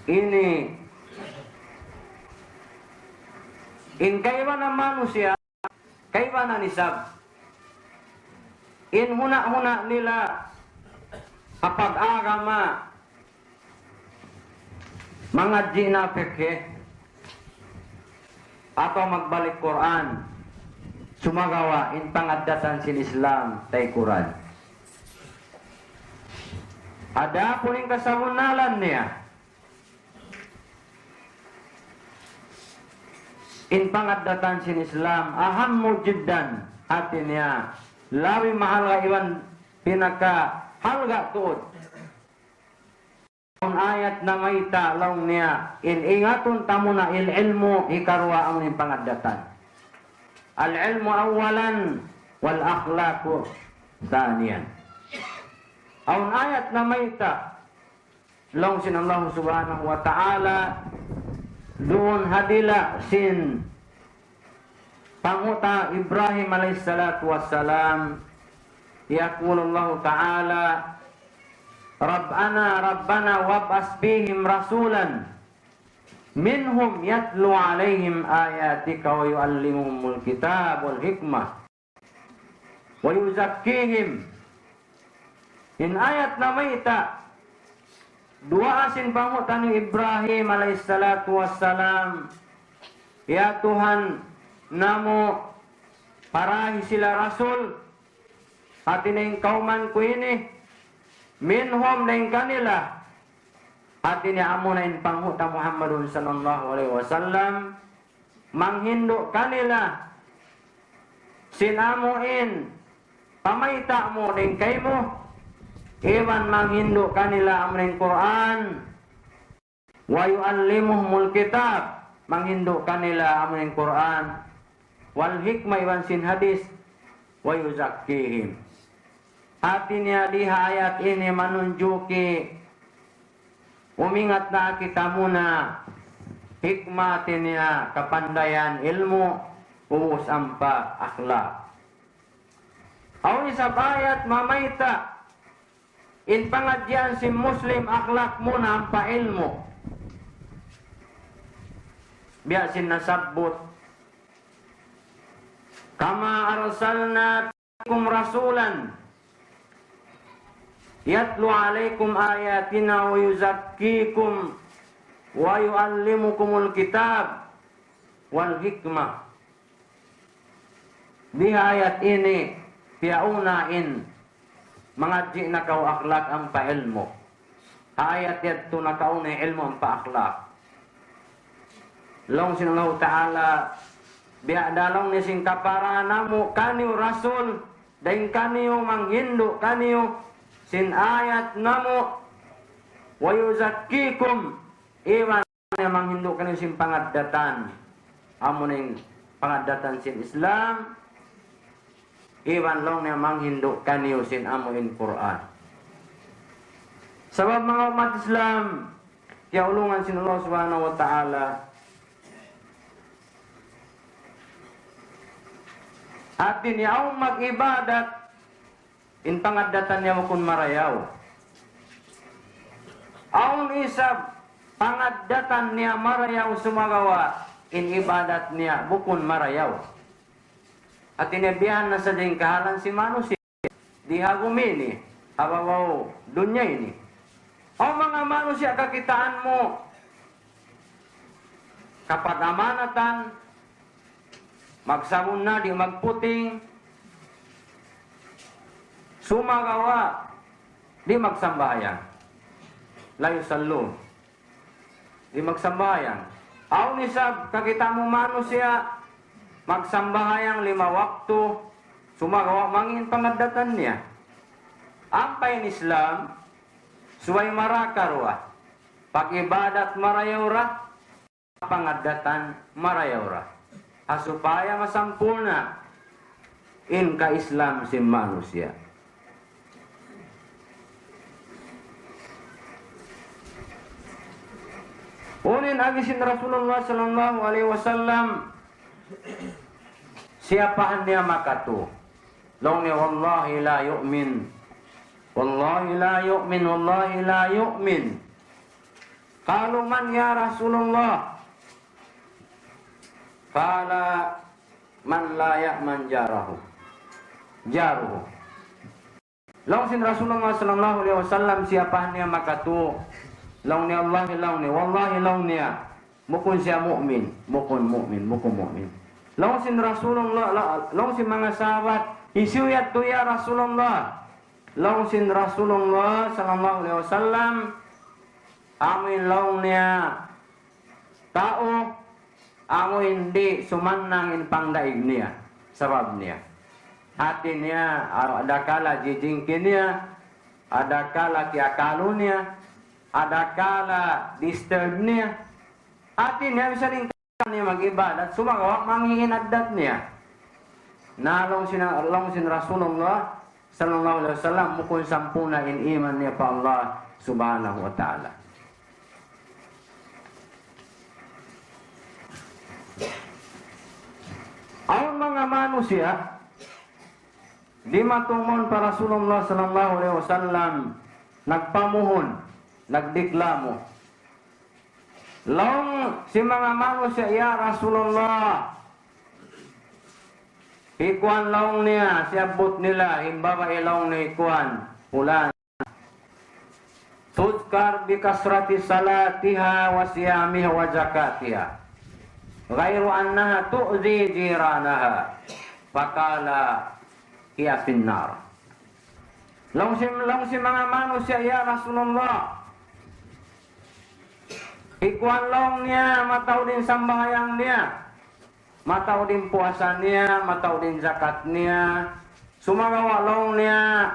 ini in kaiwa na manusia, kaiwa na nisab. In huna-huna nila kapag agama mga jina peke atau magbalik Quran sumagawa in pangadatan sin Islam tay Quran. Ada po yung kasabunalan niya in pangadatan sin Islam aham mujiddan hati niya lawi mahal nga iwan pinaka halga tuod. Ang ayat na mayta law niya in ingatun tamuna il ilmu ikarwa ang pangadatan. Al ilmu awalan wal akhlaqu thaniyan. Ang ayat na mayta law sin Allah subhanahu wa ta'ala doon hadila sin panguta Ibrahim alaihissalatu wassalam, yaqul Allah ta'ala Rabbana wab'as bihim rasulan minhum yatlu alaihim ayatika wa yu'allimuhumul kitab wal hikmah wa yuzakkihim. In ayat na mayta dua asin panguta ni Ibrahim alaihissalatu wassalam, ya Tuhan namo parahi sila rasul at inaing kauman ko ini minhum na kanila at iniamo na in panghuta Muhammadun sallallahu alaihi wasallam manghindo kanila sinamuin pamayta mo ning kay mo iwan manghindo kanila amring Quran wa yu'allimuhumul kitab manghindo kanila amring Quran wal hikmah iwan sin hadis wa yuzakkihim. Hati niya di ayat ini manunjuki umingat na kita muna hikmah niya kapandayan ilmu uus ampa akhlak. Aw isa ayat mamayta in pangadyan si muslim akhlak muna ampa ilmu. Biasin nasabut kama arsalna kum rasulan yatlu alaikum ayatina wa yuzakkikum wa yuallimukumul kitab wal hikmah. Di ayat ini piaunain mangadji na kau akhlak ang pa-ilmo. Ayat yato na kau na ilmo ang pa-akhlak. Long sinallahu ta'ala biya dalong ni sing kapara namo kaniw rasul daing kaniyo manghindo kaniyo sin ayat namo wa yuzakkikum iwan niya manghindo kaniyo sin pangaddatan amuning pangaddatan sin Islam iwan long niya manghindo kaniyo sin amuin Quran. Sabab mga umat Islam kaya ulungan sin Allah subhanahu wa ta'ala atin yaong mag-ibadat in pangaddatan niya mukun marayaw. Aun isab pangaddatan niya marayaw sumagawa in ibadat niya bukun marayaw. At inabihan na sa ding kahalan si manusia di hagumini abawaw dunya ini. O mga manusia kakitaan mo kapag amanatan magsamun na di magputing sumagawa di magsambahayan layo sallo di magsambahayan aw nisab kakita mo manusia magsambahayang 5 waktu sumagawa mangin pangaddatan niya ampay ni Islam suway marakarwa pag-ibadat marayawra pangaddatan marayawra supaya masampurna in ka-Islam si manusia. Unin agisin Rasulullah sallallahu alaihi wasallam siapahan dia makatu long ni wallahi la yu'min wallahi la yu'min wallahi la yu'min qalu man ya Rasulullah qala man la ya'man jaruhu long sin Rasulullah sallallahu alaihi wasallam siapahan dia makatu long ni Allah long ni wallahi long niya mukun siya mu'min mukun mu'min long sin Rasulullah long sin mga sahabat isuyat tu ya Rasulullah long sin Rasulullah sallallahu alaihi wasallam amin long niya tao amo hindi sumannangin pangdaig niya sabab niya hati niya ada kala jijingkin niya ada kala kiakalo niya ada kala disturb niya hati niya bisa rin niya mag-ibadat sumagawa manghihinagdat niya nalong sin Rasulullah sallallahu alaihi wasallam mukun sampuna in iman niya pa Allah subhanahu wa ta'ala. Ang mga manusia di matumon pa Rasulullah sallallahu alaihi wasallam nagpamuhon nagdiklamo long si mga manusia ya Rasulullah ikuan long niya siabot nila himbaba ilong ni ikuan ulan tudkar bi kasrati salatiha wa siyamiha wa zakatiha ghairu annaha tu'zi jiranaha faqala hiya finnar long si mga manusia ya Rasulullah ikuan long niya mataw din sambahayang niya mataw din puasa niya mataw din zakat niya sumagawa long niya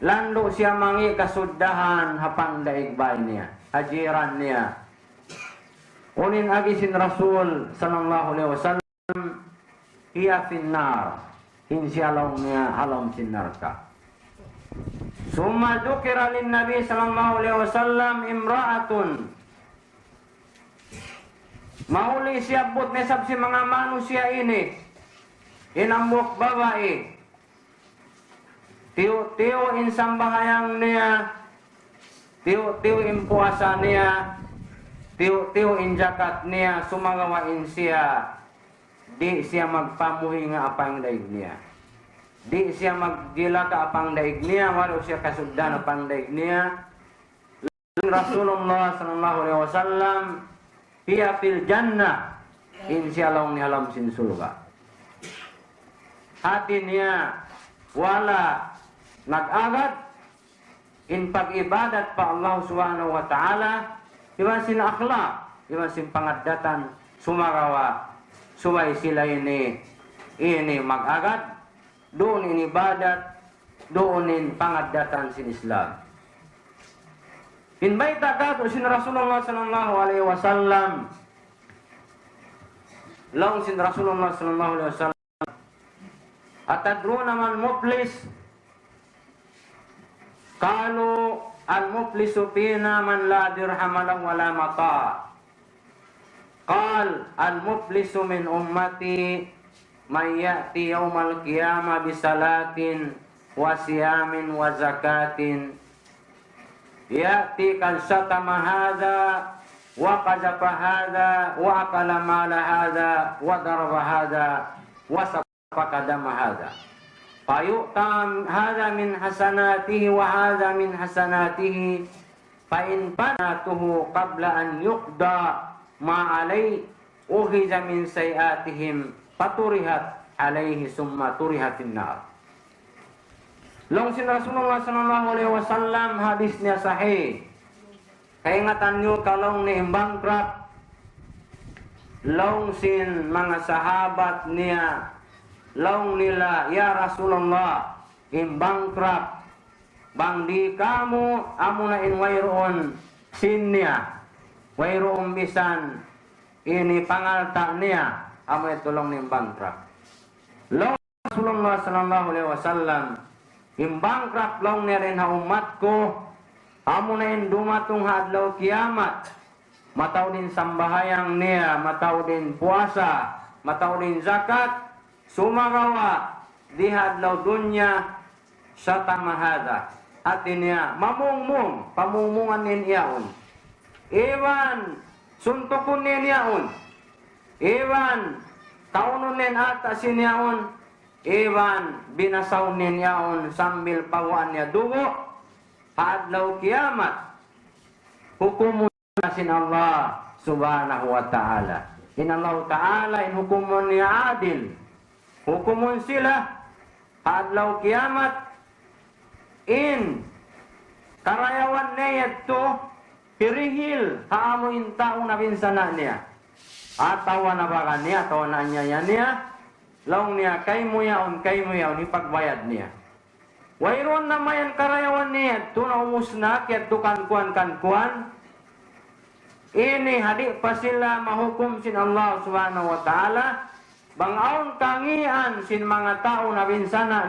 lando siya mangi kasuddahan hapang daigbay niya hajiran niya unin agisin Rasul sallallahu alaihi wasallam hiya finnar insyaallah niya alam sinarka summa dzukira lin nabi sallallahu alaihi wasallam imra'atun mauli siabot nesab si mga manusia ini inambok babae tiyo in sambahayang niya tiyo in puasa niya tiyo in zakat niya sumagawain siya di siya magpamuhi nga apang daig niya di siya maggila ka apang daig niya walo siya kasugdan apang daig niya Rasulullah sallallahu alaihi wasallam hiya fil jannah insyaallah ni alam sin surga hati niya wala nag-agad in pag-ibadat pa Allah subhanahu wa ta'ala iwan sin akhlak iwan sin pangaddatan sumarawa sumay sila ini mag-agad doon in ibadat, doon in pangadatan sin Islam. Inbaita kato sin Rasulullah sallallahu alaihi wasallam. Laung sin Rasulullah sallallahu alaihi wasallam. Atadruna man muflis? Qalu al-muflisu fina man la dirham lahu wa la mata'. Qal al-muflisu min ummati man ya'ti yawmal qiyamah bisalatin wa siyamin wa zakatin ya'ti kan syatama hadha wa qazafa hadha wa akala mala hadha wa daraba hadha wa safaka dama hadha fayu'tam hadha min hasanatihi wa hadha min hasanatihi fa in banatuhu qabla an yuqda ma alai uhiza min sayiatihim paturihat alaihi summa turihat finnar. Longsin Rasulullah sallallahu alaihi wasallam hadisnya sahih. Kaingatan nyo kalong ni bangkrut longsin mga sahabat niya long nila ya Rasulullah bangkrut bang di kamu amuna in wayroon sinya wayroon bisan ini pangalta niya amo itulong ni bangkrut. Long Rasulullah sallallahu alaihi wasallam bangkrut long ni rin ha umat ko amo na in dumatong hadlaw kiamat mataw din sambahayang niya mataw din puasa mataw din zakat sumagawa di hadlaw dunya sa tamahada atin niya mamungmung pamungmungan nin iyaon iwan suntukon nin iyaon iwan taunon nin ata sinyaon iwan binasaw nin iyaon sambil pawaan niya dugo hadlaw kiamat hukumun sin Allah subhanahu wa ta'ala in Allah ta'ala in hukumun niya adil hukumun sila hadlaw kiamat in karayawan niya to pirihil haamuin taong nabinsana niya atawa na baka niya atawa na niya laong niya kay mo yaon ipagbayad niya wayron na mayan karayawan niya to na umusna kaya to kankuan ini hadik pa sila mahukum sin Allah subhanahu wa ta'ala bangaon kangian sin mga tao na binsana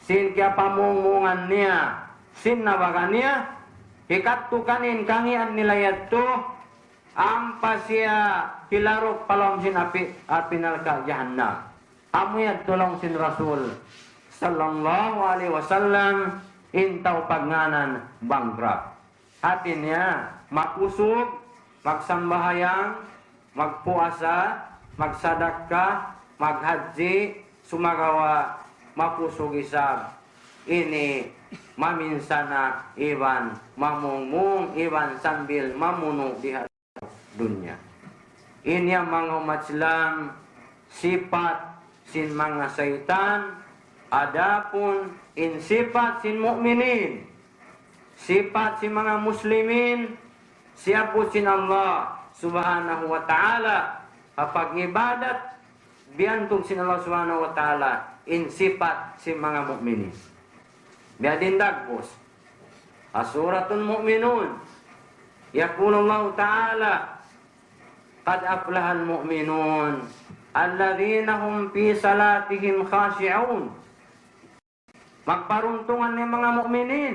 sin kaya pamungungan niya sin nabaga niya hikatukanin kangian nila yato ampa siya hilarok palom sin api nalka jahannam amuyad tulong sin Rasul sallallahu alaihi wasallam intaw pagnanan bangkrut atin niya makusog magsambahayang magpuasa magsadaka, maghaji, sumagawa, mapusog isab. Ini maminsana iwan mamungmung iwan sambil mamuno di dunia. Ini ang mga umat Islam sifat sin mga syaitan, adapun in sifat sin mukminin. Sifat sin mga muslimin, siapa sin Allah subhanahu wa ta'ala. Kapag ibadat, biantong sin Allah subhanahu wa ta'ala in sifat sin mga mukminin. Biadin dagbos. Asuratul mu'minun. Yaqulu Allah ta'ala, qad aflahal mu'minun alladhina hum fi salatihim khashi'un. Magparuntungan ng mga mukminin.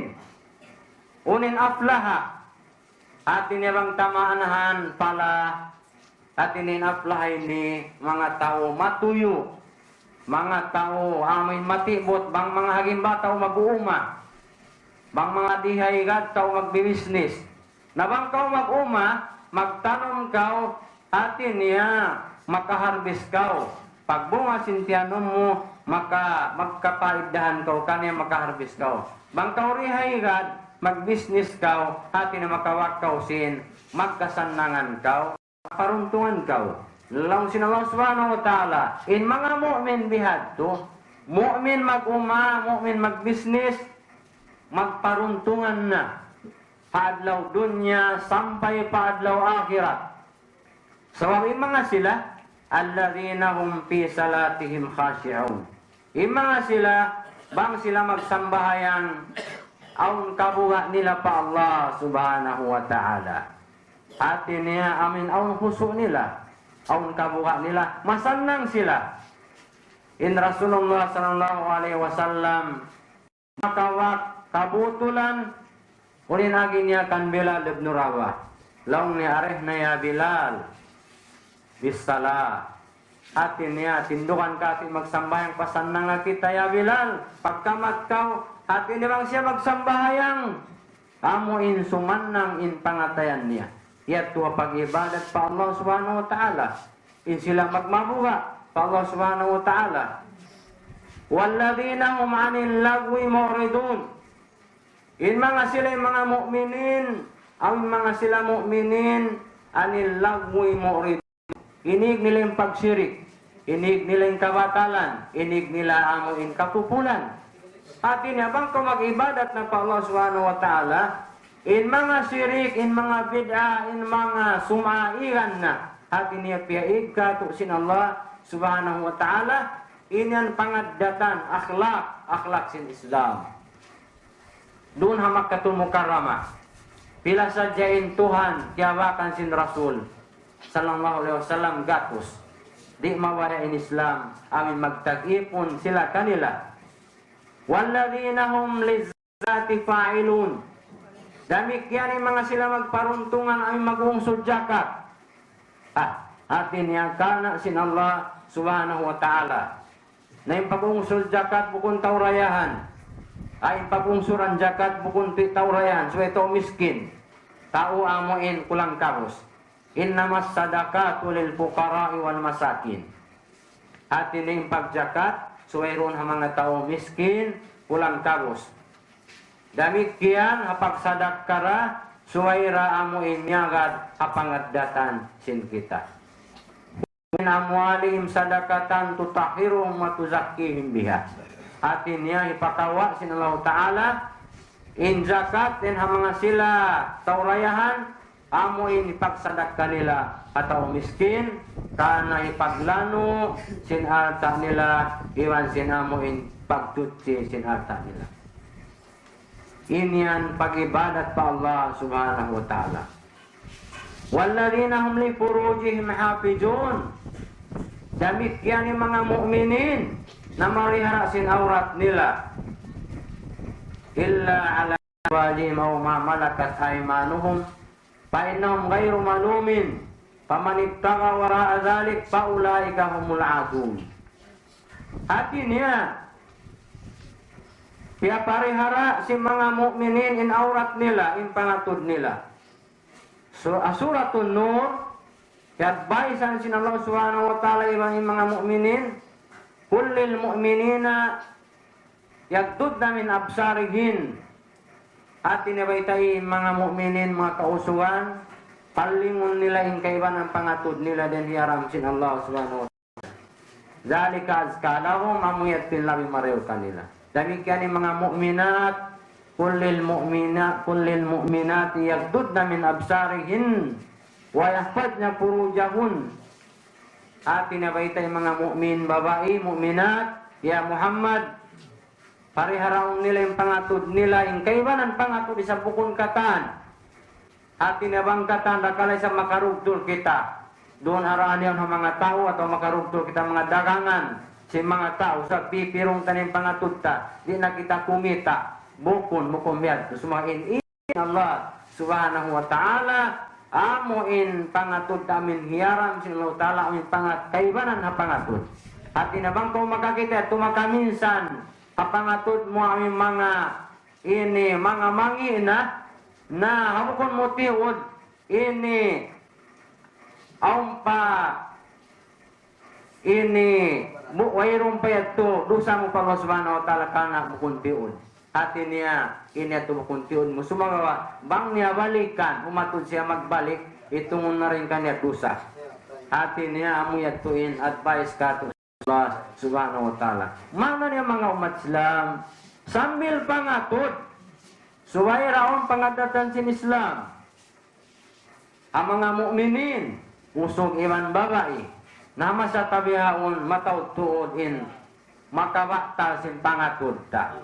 Unin aflaha. Atin niyang tamaanahan pala. Atin aflaha ini mga tao matuyo. Mga tao amin matibot. Bang mga hagimba tao mag-uuma. Bang mga dihaygat tao magbibisnis. Nabang kau mag-uma, magtanong kau, atin niya, makaharbis kau. Pagbunga sintianom mo, magkapaibdahan kau, kanya makaharbis kau. Bang kau rihaygat, magbisnis kau, atin na makawak kau sin, magkasanangan kau, paruntungan kau. Lalang sin Allah subhanahu wa ta'ala, in mga mu'min bihad to, mu'min mag-uma, mu'min magbisnis, magparuntungan na. Paadlaw dunya sampai paadlaw akhirat. Sebab mga sila alladhina hum fi salatihim khashi'un. Ima sila, bang sila magsambahayang aun kabuga nila pa Allah subhanahu wa ta'ala. Hati niya amin aun husu nila, aun kabuga nila, masanang sila. In Rasulullah sallallahu alaihi wasallam makawak kabutulan unin agi niya kan Bilal ibn Rabah. Laung ni areh na ya Bilal bisala. Hati niya tindukan kasi magsambayang pasanang kita ya Bilal. Pagkamat kau hati niya bang siya magsambayang amuin sumanang in pangatayan niya. Iya tuwa pag-ibadat pa Allah subhanahu wa ta'ala. In sila magmabuha pa Allah subhanahu wa ta'ala. Walladhina hum 'anil lagwi mu'ridun. In mga sila mga mu'minin, ang mga sila mu'minin 'anil lagwi mu'ridun. Inig nila yung pagsirik, inig nila yung kabatalan, inig nila amuin kapupulan. At inabang ko mag-ibadat na pa Allah subhanahu wa ta'ala, in mga sirik, in mga bid'ah, in mga sumairan na, at niya piyaig ka tusin Allah subhanahu wa ta'ala, inyan pangadatan, akhlak sin Islam. Doon hamak katul mukarramah. Pila sadyain Tuhan, kiawakan sin Rasul, sallallahu alaihi wasallam gatos. Di mawala in Islam, amin magtag-ipon sila kanila. Walladhina hum lizzati fa'ilun. Damikyan yung mga sila magparuntungan ay mag-ungsod jakat. Atin niya kana sin Allah subhanahu wa ta'ala. Na yung pag-ungsod jakat bukun taurayahan. Ay pag-ungsuran jakat bukun taurayahan. So ito miskin. Tao amuin kulang kabos. Innamas sadaqatu lil fuqara'i wal masakin. Atin niya yung pagjakat. So mayroon ang mga tao miskin kulang kabos. Damikian hapag sadakara suwaira amo inyagad hapangadatan sin kita. Min amwalihim sadakatan tutahirum wa tuzakkihim biha. Atin niya ipakawa sin Allah Ta'ala in zakat din mga sila taurayahan amo in ipagsadak kanila atau miskin kana ipaglano sin alta nila iwan sin amo in pagtutsi sin alta nila. Inian pag-ibadat pa Allah subhanahu wa ta'ala. Walladhina hum li furujihim hafizun. Damit yan yung mga mu'minin na marihara sin aurat nila. Illa ala wajihim aw ma malakat aymanuhum fa innahum ghairu malumin faman ibtaga wara'a dhalik fa ulaika humul adun. Artinya kaya parihara si mga mu'minin in aurat nila, in pangatod nila. So, Suratun Nur, advisean sin Allah subhanahu wa ta'ala ibang mga mu'minin, kullil mu'minina yagdudna min absarihin. At tinabaytay mga mu'minin, mga kausuhan, palingon nila in kaiban ang pangatod nila din hiyaram sin Allah subhanahu wa ta'ala. Zalika azkalahum amuyat pinlabi marew kanila. Demikian yung mga mu'minat, kullil mu'minat yagdudna min absarihin wa yahfadna furujahun. At tinabaytay mga mu'min babae, mu'minat, ya Muhammad, pariharaon nila yung pangatod nila, yung kaibanan pangatod sa bukon katan. At tinabang katan, dakalay sa makarugtol kita. Doon haraan yan ng mga tao atau makarugtol kita mga dagangan. Si mga tao sa pipirong tanim pangatudta, di na kita kumita, bukon mo kumiyad. Sumain Allah subhanahu wa ta'ala, amuin pangatud amin hiyaran sin Allah ta'ala amin pangat kaibanan ha pangatud. At inabang ko makakita, tumakaminsan, kapangatud mo amin mga ini, mga mangina, na hamukon mo tiwod, ini, aumpa, ini, wayron pa yato, dosa mo pa Allah subhanahu wa ta'ala kana bukuntiun. Hati niya, ini ato bukuntiun mo. Sumagawa, bang niya balikan, umatod siya magbalik, itungon na rin kanya dosa. Hati niya, amu yatuin, advice ka to Allah subhanahu wa ta'ala. Mana niya mga umat Islam, sambil pangatod, suway raon pangadatan sin Islam. Ang mga mu'minin, usog iman babae, nama sa tabihaon matautuod in maka baktal sin pangatudta.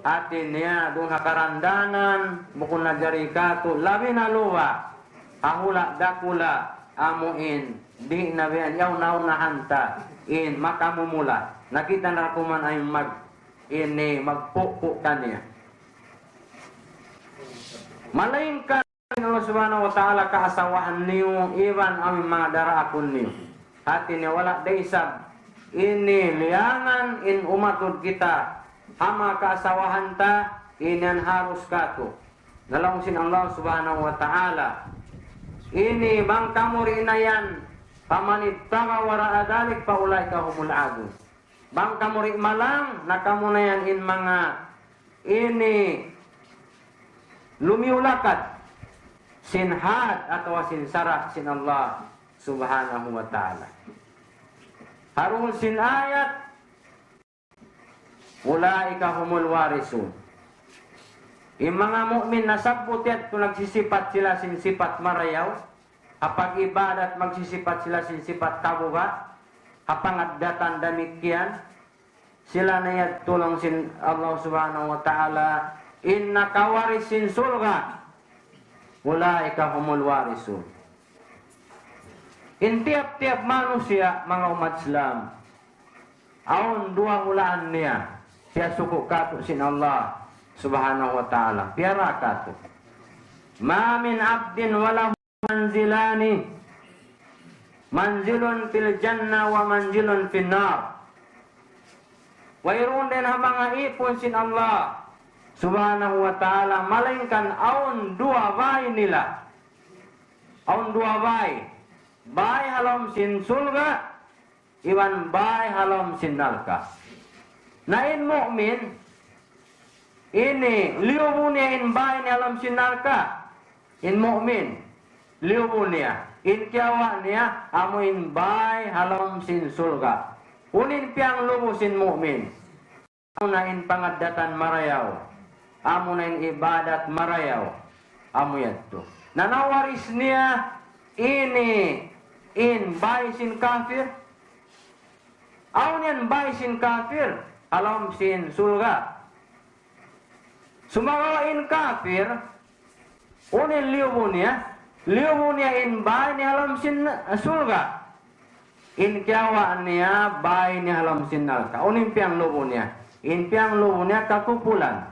Atin niya doon karandanan bukun na jari kato labi na luwa ahula dakula amuin di nabiyan yaw naunahanta in makamumula nakita na kuman ay magpukpuk kanya malain ka Allah subhanahu wa ta'ala kaasawaan niyo iban aming mga daraakon niyo hati niya wala daysab ini liangan in umatud kita ama kaasawahan ta inan harus kato dalam sin Allah subhanahu wa ta'ala ini bang kamuri inayan pamanit tawa wara adalik paulay kahumul adun bang kamuri malang na kamunayan in mga ini lumiulakat sinhad atau sinsara sin Allah subhanahu wa ta'ala harun sin ayat ulaika humul warisun. Yung mga mu'min na sabbutit kung nagsisipat sila sin sipat marayaw, kapag ibadat magsisipat sila sin sipat kabugat, kapag adatan damikian, sila na yat tulong sin Allah subhanahu wa ta'ala, inna kawaris sin surga, ulaika humul warisun. In tiap-tiap manusia, mga umat Islam, aun dua hulaan niya, siya suku kato sin Allah subhanahu wa ta'ala piara kato ma min abdin walahu manzilani manzilun fil jannah wa manzilun fil nar wairun din mga ipon sin Allah subhanahu wa ta'ala malingkan aun dua bay nila aun dua bay halom sin surga iwan bay halom sin neraka na in mu'min, ini liubu niya in bahay ni alam sinarka. In mu'min, liubu niya. In kiawa niya, amo in bahay alam sin surga. Unin piyang lubu sin mu'min. Amo na in pangadatan marayaw. Amo na in ibadat marayaw. Amo yato. Nanawaris niya, ini in bahay sin kafir. Aw niyan bahay sin kafir. Alam sin surga. Sumagawain kafir, unin liubu niya in bahay ni alam sin surga. In kiawaan niya bahay ni alam sin neraka. Unin piyang lubu niya. In piyang lubu niya kakupulan.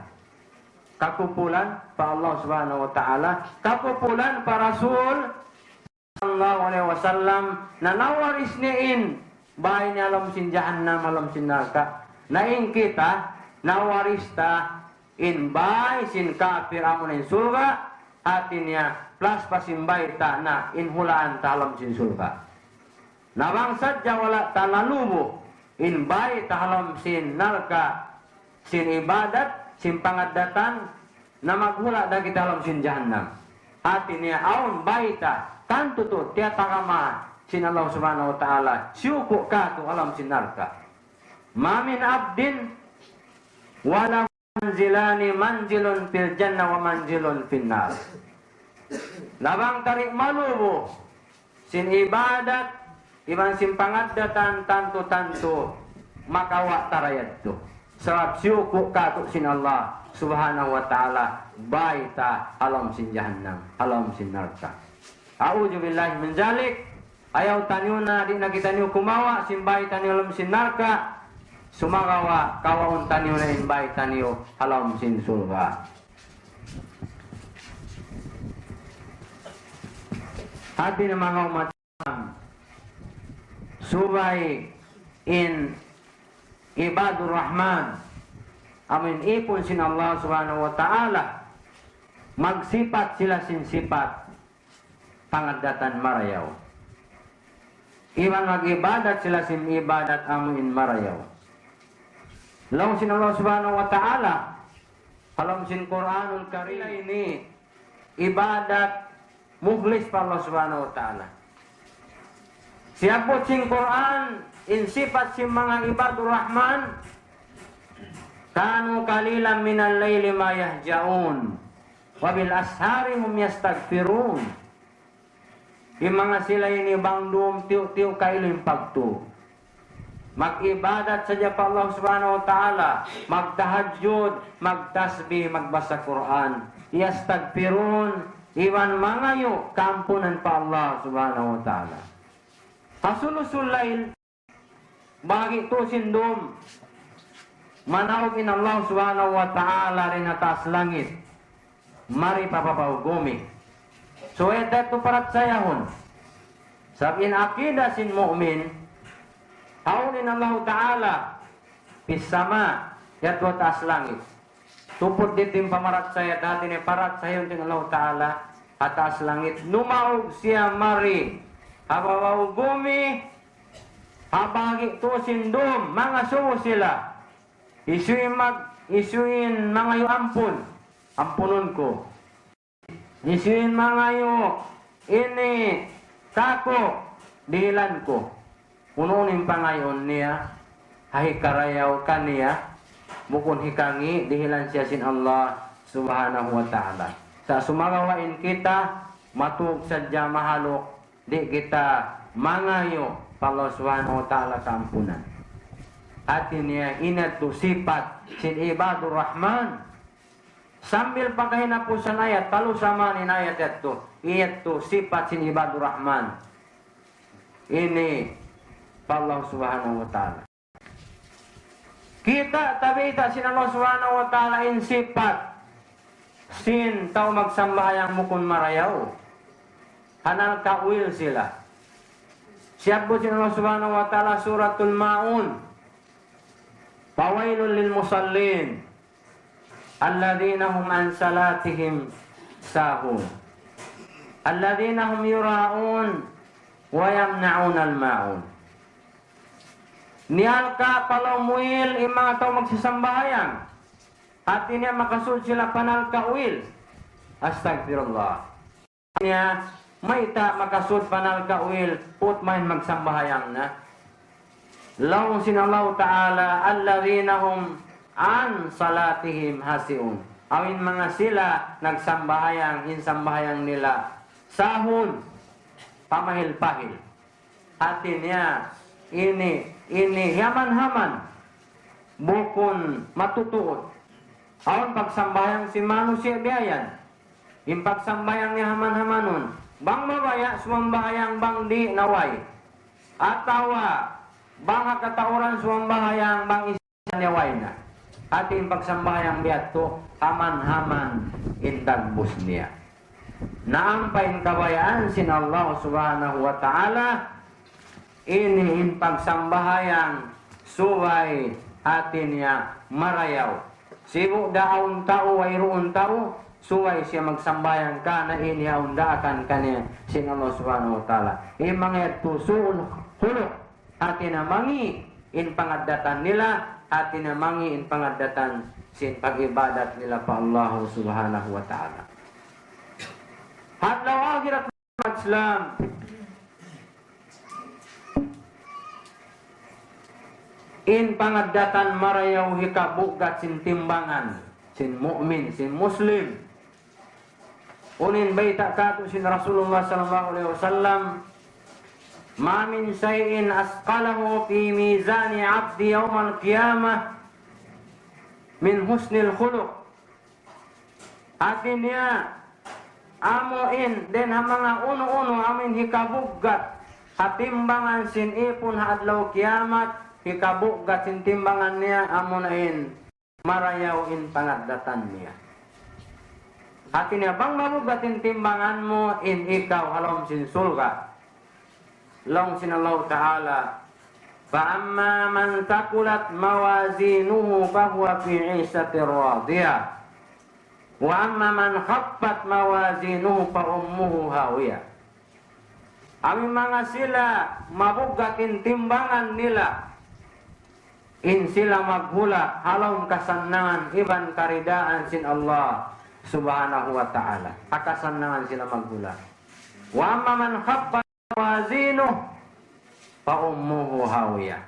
Kakupulan pa Allah subhanahu wa ta'ala. Kakupulan pa Rasul sallallahu alaihi wasallam na nawaris niya in bahay ni alam sin jahannam alam sin neraka. Naing kita nawarista in bay sin kafir amon in surga hatinya plus pasimbay ta na in hulaan talam sin surga nawang sadya wala talalubo in bay talam sin narka sin ibadat sin pangadatan na maghula da kita alam sin jahannam hatinya aun bay ta tanto to tiya takama sin Allah subhanahu wa ta'ala syuku ka to alam sin narka ma min abdin wala manzilani manzilun fil jannah wa manzilun fil nar. Labang tarik malubo sin ibadat iban sin pangadatan tanto makawa tarayat to. Sebab syukur katuk sin Allah subhanahu wa ta'ala baita alam sin jahannam alam sin neraka. A'udzu billahi min zalik. Ayaw tanyuna di na kita niyo kumawa sin baita ni alam sin neraka. Sumagawa kawaun taniyo na inbay taniyo halam sin surga. Hati ng mga umat subay in ibadur rahman amin ipon sin Allah subhanahu wa ta'ala magsipat sila sin sipat pangadatan marayaw iban mag-ibadat sila sin ibadat amin marayaw lawan sin Allah subhanahu wa ta'ala alam sin Quranul Karim ini ibadat mukhlis pa Allah subhanahu wa ta'ala siapot sin Quran in sifat sin mga ibadur rahman kanu kalilan minal layli ma yahja'un wa bil ashari hum yastaghfirun yung mga sila ini bangdum tiyo-tiyo kailim pagto Mag-ibadat saja pa Allah subhanahu wa ta'ala. Magtahajjud, magtasbih, magbasa Quran. Yastagfirun, iwan mangayo, kampunan pa Allah subhanahu wa ta'ala. Hasulusul lail, bagi tu sindum, manaugin Allah subhanahu wa ta'ala rin atas langit. Mari papapahugumi. So ito parat sayahon. Sabihin akidah sin mu'min, haunin Allah ta'ala pisama yatwa taas langit. Tupod ditim pamarat saya dati ni parat sayon ting Allah ta'ala atas langit. Numaug siya mari habawagumi habagi to sindum mga suwo sila. Isuin mga yu ampun. Ampunon ko. Isuin mga yu ini kako dihilan ko. Ununin pangayon niya, hahikarayaw kaniya, bukun hikangi, dihilan siya sin Allah subhanahu wa ta'ala. Sa sumagawain kita, matug sadya mahalok, di kita mangayo pa Allah subhanahu wa ta'ala kampunan. Atin niya inatu sifat sin ibadur rahman. Sambil pagkahinapusan ayat, talo sama ni ayat ito, iyatu sifat sin ibadur rahman. Ini Allah subhanahu wa ta'ala. Kita tabita sin Allah subhanahu wa ta'ala in sifat sin tao magsambayang mukun marayaw. Hanal kawil sila. Siap sin Allah subhanahu wa ta'ala suratul Ma'un. Fawailul lil musallin alladhina hum an salatihim sahun. Alladhina hum yura'un wa yamna'un al-ma'un. Niyal ka palamuil imang tao magsisambayang. At niya makasud sila panal kawil. Astagfirullah. Niya may ta makasud panal kawil put main magsambahayang na. Law sinallahu ta'ala alladhina hum an salatihim hasiun. Awin mga sila nagsambahayang insambahayang nila sahun pamahil-pahil. Atin niya ini yaman-haman bukun matutuot. Awan pagsambayang si manusia biayan. Yung pagsambayang ni haman-hamanon. Bang mabaya sumambayang bang di naway. Atawa bang katauran sumambayang bang isa naway na. At yung pagsambayang biato haman-haman intagbus niya. Naampain kabayaan sin Allah subhanahu wa ta'ala. Iniin pagsambahayang suway atin niya marayaw. Sibu daon tao wayroon tao suway siya magsambayang ka na inihaon daakan kaniya sin Allah subhanahu wa ta'ala. Mga tusul hulok atin na mangi in pangadatan nila atin na mangi in pangadatan sin pag-ibadat nila pa Allah subhanahu wa ta'ala. Hadlaw akhirat Islam in pangadatan marayaw hikabugat sin timbangan sin mu'min, sin muslim. Unin baita kato sin Rasulullah sallallahu alaihi wasallam ma min shay'in asqalahu fi mizani 'abdi yawmal qiyamah min husnil khuluq. Atin niya amuin den mga uno-uno amin hikabugat hatimbangan sin ipon hadlaw kiamat. Hikabuk gatin timbangan niya amunain marayaw in pangadatan niya. Atin niya bang mabugatin timbangan mo in ikaw halom sin sulga. Long sin Allah ta'ala. Fa amma man takulat mawazinuhu fahuwa fi 'ishatin radiyah. Wa amma man khaffat mawazinuhu fa ummuhu hawiyah. Ami mga sila mabugatin timbangan nila. In sila maghula halong kasanangan iban karidaan sin Allah subhanahu wa ta'ala. Akasanangan sila maghula. Wa amma man khaffat mawazinuh fa ummuhu hawiyah.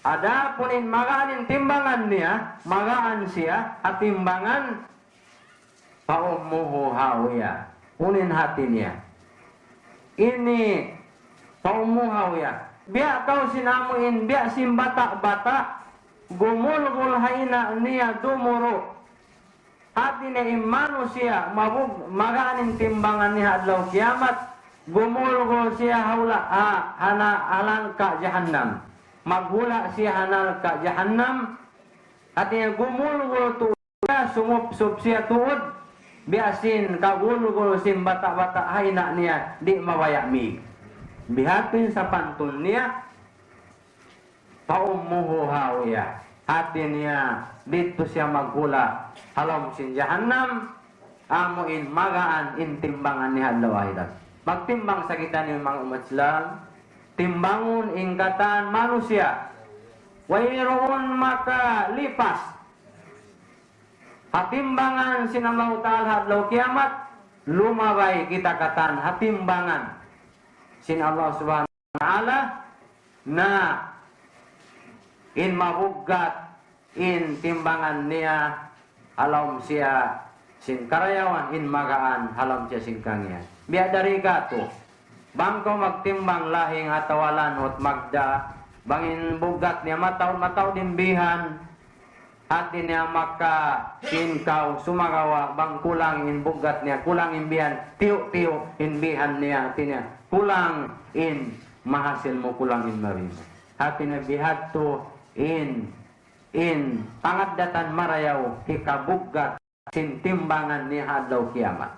Adapun in magaanin timbangan niya, magaan siya at timbangan fa ummuhu hawiyah. Unin hati niya. Ini fa ummuhu hawiyah. biya kau sinamuin, biya simbata-bata, gumulgul haina niya dumuro. Hati niya manusia, maganin timbangan niya adlaw kiamat, gumulgul siya hawla, halang ka jahannam. Maghula siya hanal ka jahannam, at niya gumulgul tuya, sumupsup siya tuod, biasin kagulgul simbata-bata haina niya, di mawayamig. Bihatin sa pantun niya, paumuhu hawiya. Hati niya, dito siya maghula, halom sin jahannam, amuin magaan in timbangan niya adlaw akhirat. Magtimbang sa kita ni mga umat Islam, timbangun ingkatan manusia, wairoon maka lipas. Hatimbangan sin Allah Ta'ala adlaw kiamat, lumabay kita katan hatimbangan sin Allah Subhanahu wa Ta'ala na in mabugat in timbangan niya alam siya sin karayawan in magaan halam siya sin kangyan. Biya dari gato bangko magtimbang lahing atawalan ot magda bangin bugat niya mataw dimbihan hati niya maka sin kau sumagawa bang kulang in bugat niya kulang imbihan tiyo inbihan niya hati niya kulang in mahasil mo kulang in marima hati niya bihat to in pangadatan marayaw hikabugat sin timbangan ni adlaw kiamat.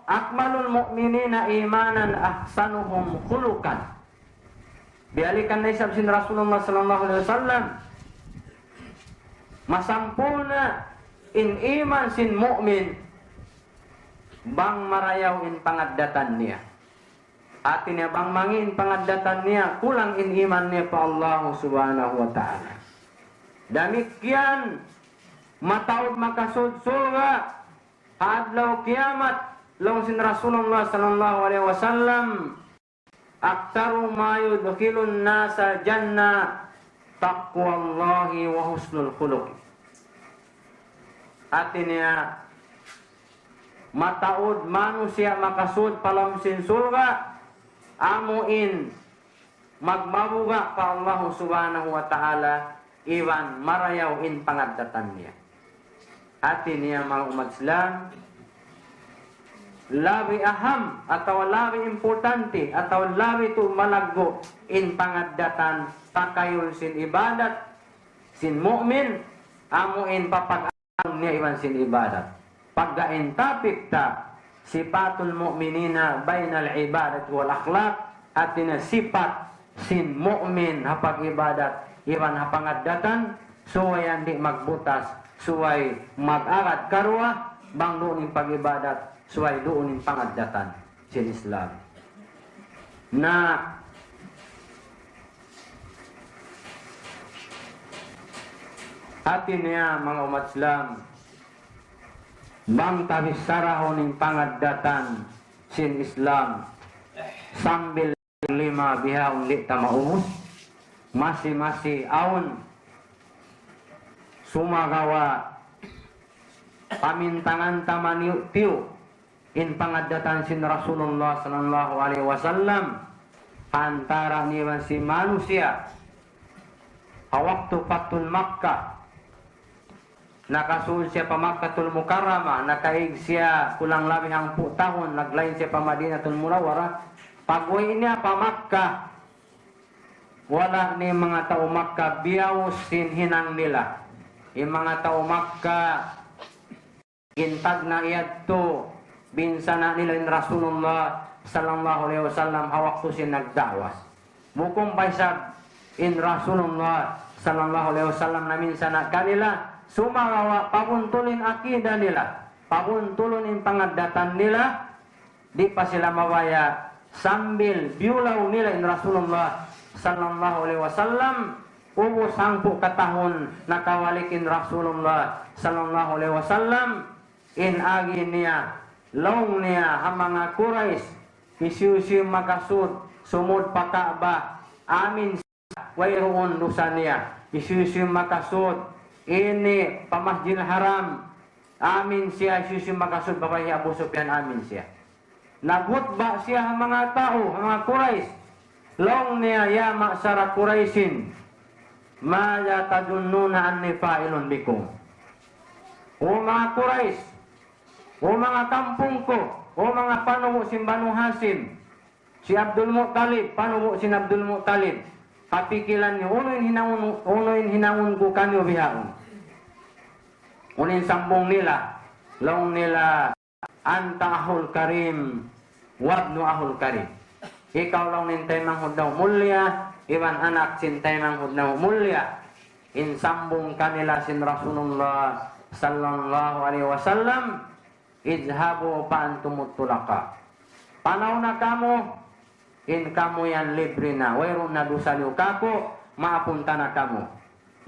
Akmalul mu'minina imanan ahsanuhum khuluqan. Bialikan na isab sin Rasulullah sallallahu alaihi wasallam masampuna in iman sin mu'min bang marayaw in pangadatan niya. Atin niya bang mangin pangadatan niya kulang in iman niya pa Allah Subhanahu wa Ta'ala. Demikian mataud makasud surga adlaw kiamat long sin Rasulullah sallallahu alaihi wasallam aktaru ma yudkhilun nasa jannah taqwallahi wa husnul khuluq. Atin niya mataud manusia makasud palam sin surga amuin magmabuga pa Allah Subhanahu wa Ta'ala iwan marayaw in pangadatan niya. Hati niya mga umat Islam labi aham atau labi importante atau labi tu malaggo in pangadatan takayul sin ibadat sin mu'min amuin papag-aam niya iwan sin ibadat paggain tapik ta sipatul mu'minina bainal ibadat wal akhlaq atina sifat sin mu'min hapag ibadat iwan hapangadatan suwayan di magbutas suway mag-agad karwa bang doon pag-ibadat suway doon pangadatan sin Islam na atin niya mga umat Islam bang tabis sarahon ng pangadatan sin Islam sambil lima biha ulit tamaumus masi aun sumagawa pamintangan tamaniu-tiu in pangadatan sin Rasulullah sallallahu alaihi wasallam antara niwan si manusia waktu Fathul Makkah nakasul siya pa Makkatul Mukarramah, nakaig siya kulang labing 10 tahun, naglain siya pa Madinatul Munawwarah. Pag-uwi niya pa Makkah, wala ni mga tao Makkah biyaw sinhinang nila. Yung mga tao Makkah, intag na iyadto, binsa na nila in Rasulullah sallallahu alaihi wasallam hawak to siya nagdawas. Bukong paisab in Rasulullah sallallahu alaihi wasallam na minsan na kanila sumagawa pabuntulin akida nila, pabuntulin in pangadatan nila, di pa sila mawaya sambil biulaw nila in Rasulullah sallallahu alaihi wasallam ubos 10 katahon nakawalikin Rasulullah sallallahu alaihi wasallam in agi niya long niya ang mga Quraish isyusyo makasud sumud pa Kaaba amin wayroon lusa niya isyusyo makasud ini pamasjidil haram amin siya isyusyo makasud babayi Abu Sufyan amin siya nagutba siya ang mga tao, ang mga Quraysh. Long niya ya ma'sara Quraishin, ma yatadunnuna anni fa'ilun bikum. O mga Quraysh, o mga kampung ko, o mga panubo sin Banu Hasim, si Abdul Muttalib, panubo sin Abdul Muttalib, kapikilan niyo, unoin hinangon ko kanyo bihaon. Unin sambong nila, long nila, anta ahul karim, wabnu ahul karim. Ikaw lang nintay manghud daw mulya, iwan anak sintay manghud daw mulya. In sambong kanila sin Rasulullah sallallahu alaihi wasallam, idhabu pa antumut tulaka. Panaw na kamo, in kamo yan libre na. Wayro na dusaliw kako, maapunta na kamo.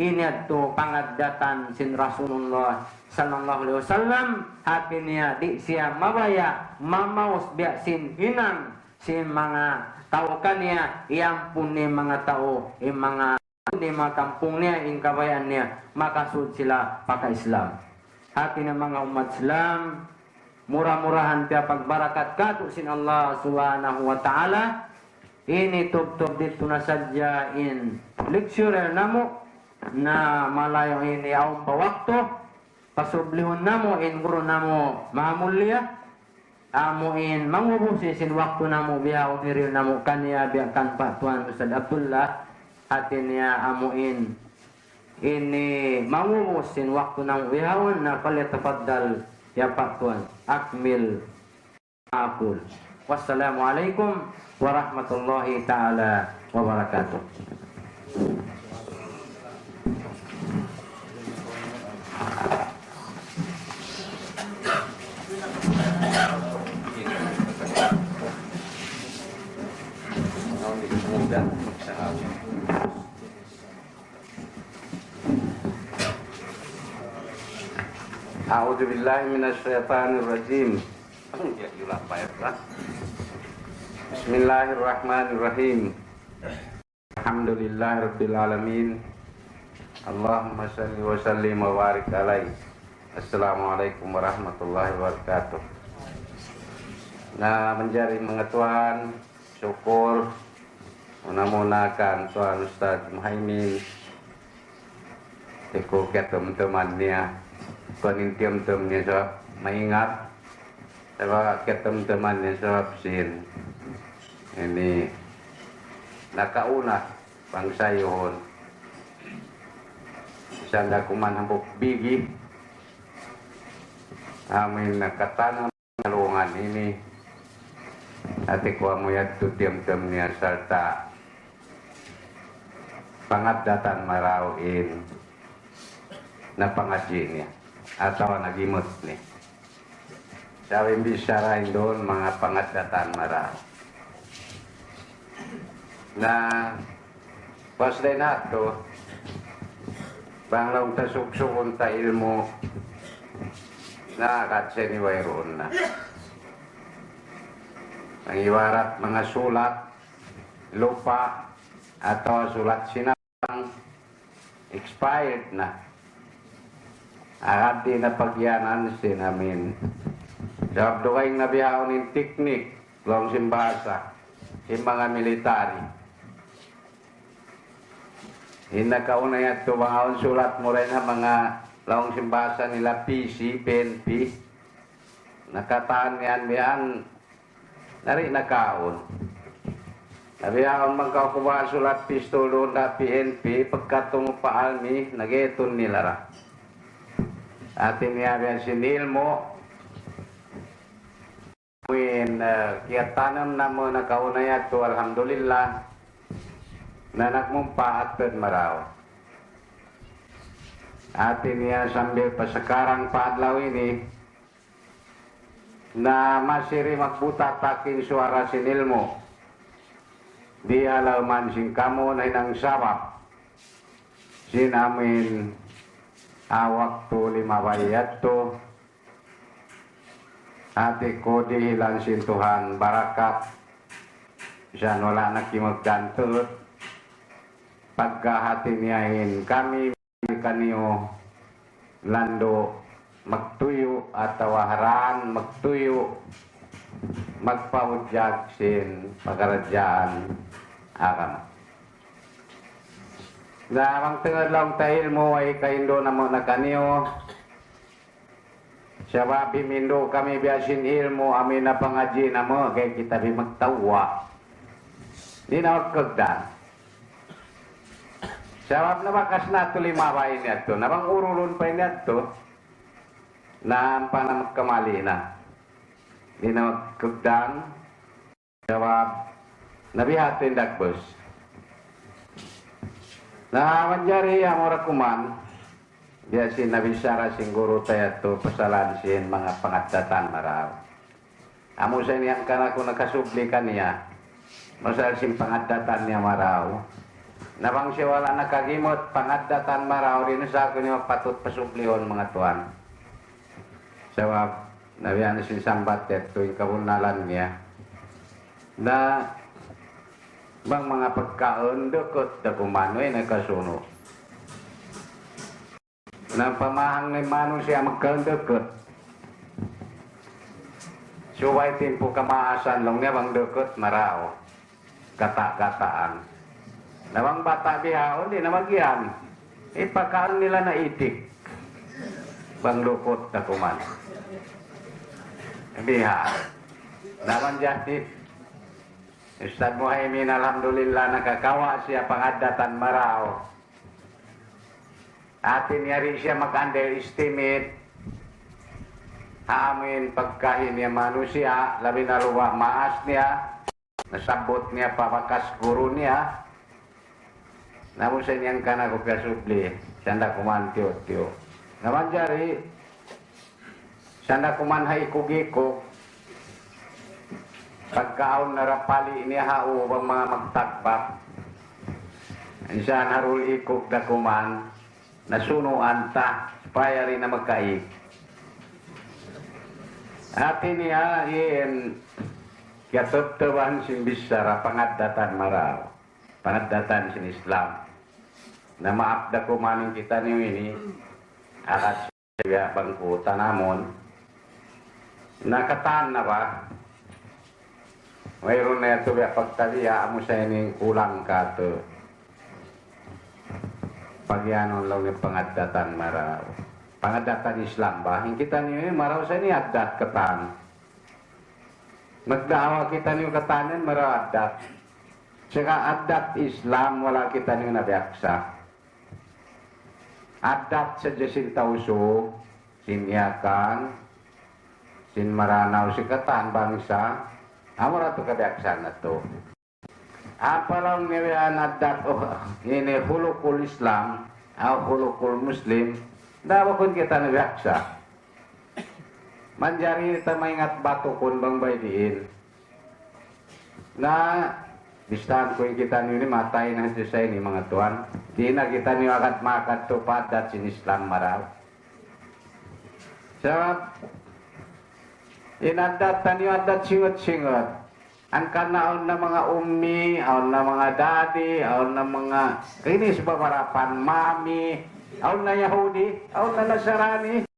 Inyad to pangadatan sin Rasulullah sallallahu alaihi wasallam, hati niya di siya mabaya, mamaus biya sin hinang si mga tao kaniya, iyang pun ni mga tao, mga kampung niya, ing kabayan niya, makasud sila paka-Islam. Hati ng mga umat Islam, murah-murahan tiya pagbarakat kato sin Allah subhanahu wa ta'ala. Ini tub-tub dito na sadya in lecturer namo, na malayo ini aong pawakto, pasublihon namo, in guru namo mamulya, amuin mangubusisin waktu namu biya umiril namu kanya biakan Pak Tuan Ustaz Abdullah hati niya amuin ini mangubusin waktu namu bihaun na falyatafaddal ya Pak Tuan akmil aqul. Wassalamualaikum warahmatullahi taala wabarakatuh. A'udzu billahi minasyaitonir rajim. Bismillahirrahmanirrahim. Alhamdulillahirabbil alamin. Allahumma shalli wa sallim wa barik alaihi. Assalamualaikum warahmatullahi wabarakatuh. Nah, menjadi mga Tuhan, syukur menamunakan Tuhan Ustaz Muhaimin, iko ke teman-teman niya, konintiam-tem niya sa maingat, saka ke teman-teman niya sa sin. Ini nakauna pangsayuhon. Sanda kuman hambuk bigi, amin nakatanam nalungan ini. Ati ko mo yadto tiam-tiam niya serta pangadatan marawin na pangadji niya atau nagimot ni. Sabi bisarain doon mga pangadatan maraw. Na pas day nato banglaw ta suksukon ta ilmo na katse ni wayroon na. Ang iwarat mga sulat, lupa, atau sulat sinabang, expired na. Agad din na pagyanan sinamin. Sabdo kayong nabiyaw ng teknik, long simbasa, yung mga military. Hinakauna yan ito mga sulat mo rin ang mga long simbasa nila PC, PNP. Nakataan yan biyan, nari nakaon. Nabiyaon magkakuha sulat pistulo na PNP pagkatong paalmi nageton nila ra. Atin niya biyan sinilmo when kiyatanam na mo nakaunayat to alhamdulillah na nagmumpaat maraw. Atin niya sambil pasakarang paadlaw ini na masiri magbuta takin suara sinilmo di halaman sing kamo na inang sabab sinamin awak to 5 bayat to ati ko dihilan sin Tuhan barakat siya wala nakimagkantut pagkahati niyahin kami kaniyo lando magtuyo at tawaharan magtuyo magpaudyag sin pagaradyaan akam. Na mang tengad lang tahil mo ay kaindo na mo nakaniyo. Siya bimindo kami biyasin ilmo amin na pangaji na mo kaya kita bi magtawa. Di na magkagdan. Siya na bakas na ito limabay niya ito. Nabang urulun pa niya ito. Na ang panang magkamali na. Di na magkagdan. Siya nabihatin dagbos. Na manjari amora kuman dia si Nabi Syara singguru tayo to pasalan sin mga pangatatan maraw. Amo sa niyan kana ko nakasubli kaniya. Masal sin pangatatan niya maraw. Nabang siya wala nakagimot pangatatan maraw rin sa ko niya patut pasublihon mga tuan. Sawab nabiyan sin sambat to ikabunalan niya. Na bang mga pagkaon dekot da kumanoy nagkasuno. Na pamahang ni mano siya magkaon dekot. Suway timpo kamaasan lang niya bang dekot marao. Kata-kataan. Na bang bata bihaon di na magyan. Ipakaon nila na itik. Bang lukot da kuman. Biha. Naman jahit. Ustad Muhaimin alhamdulillah nakakawa siya pangadatan maraw. Atin yari siya mag-underestimate. Amin pagkahin niya manusia, labi na luwa maas niya. Nasabot niya pabakas guru niya. Namusin niyang kana ko kasubli. Sanda kuman tiyo-tiyo. Naman jari, sanda kuman haikugiko. Pagkaon na rapali niya hao bang mga magtagbak. Insan harul ikog dakuman nasunuan ta supaya rin na magkaig. Atin niya in katubtuban sin bisara pangadatan maraw. Pangadatan sin Islam. Na maap dakumanin kita niyo ini akat siya bangku tanamon. Nakatan na ba? Mayroon na ito ya pagtaliya amo sa ining kulang ka to. Pagyanon lang ni pangadatan maraw. Pangadatan Islam ba? Hindi kita niyo maraw sa ni adat katan. Magdaawa kita niyo katanan maraw adat. Saka adat Islam wala kita niyo nabiyaksa. Adat sa Jasin Tauso, sinyakan, sin maranaw si katan bangsa. Amo na ito kadaksan na ito. Apa lang niyan adat ini hulukul Islam, hulukul Muslim, dapat kun kita nabiyaksa. Manjari kita maingat batu kun bang baydiin. Na bistaan ko kita ini matay na sa ini mga tuan. Di na kita niyo agad makat to padat sin Islam maraw. Inadat tanyo adat singot-singot. Ang kanaon na mga ummi, aon na mga daddy, aon na mga kinis babarapan, mami, aon na Yahudi, aon na Nasarani,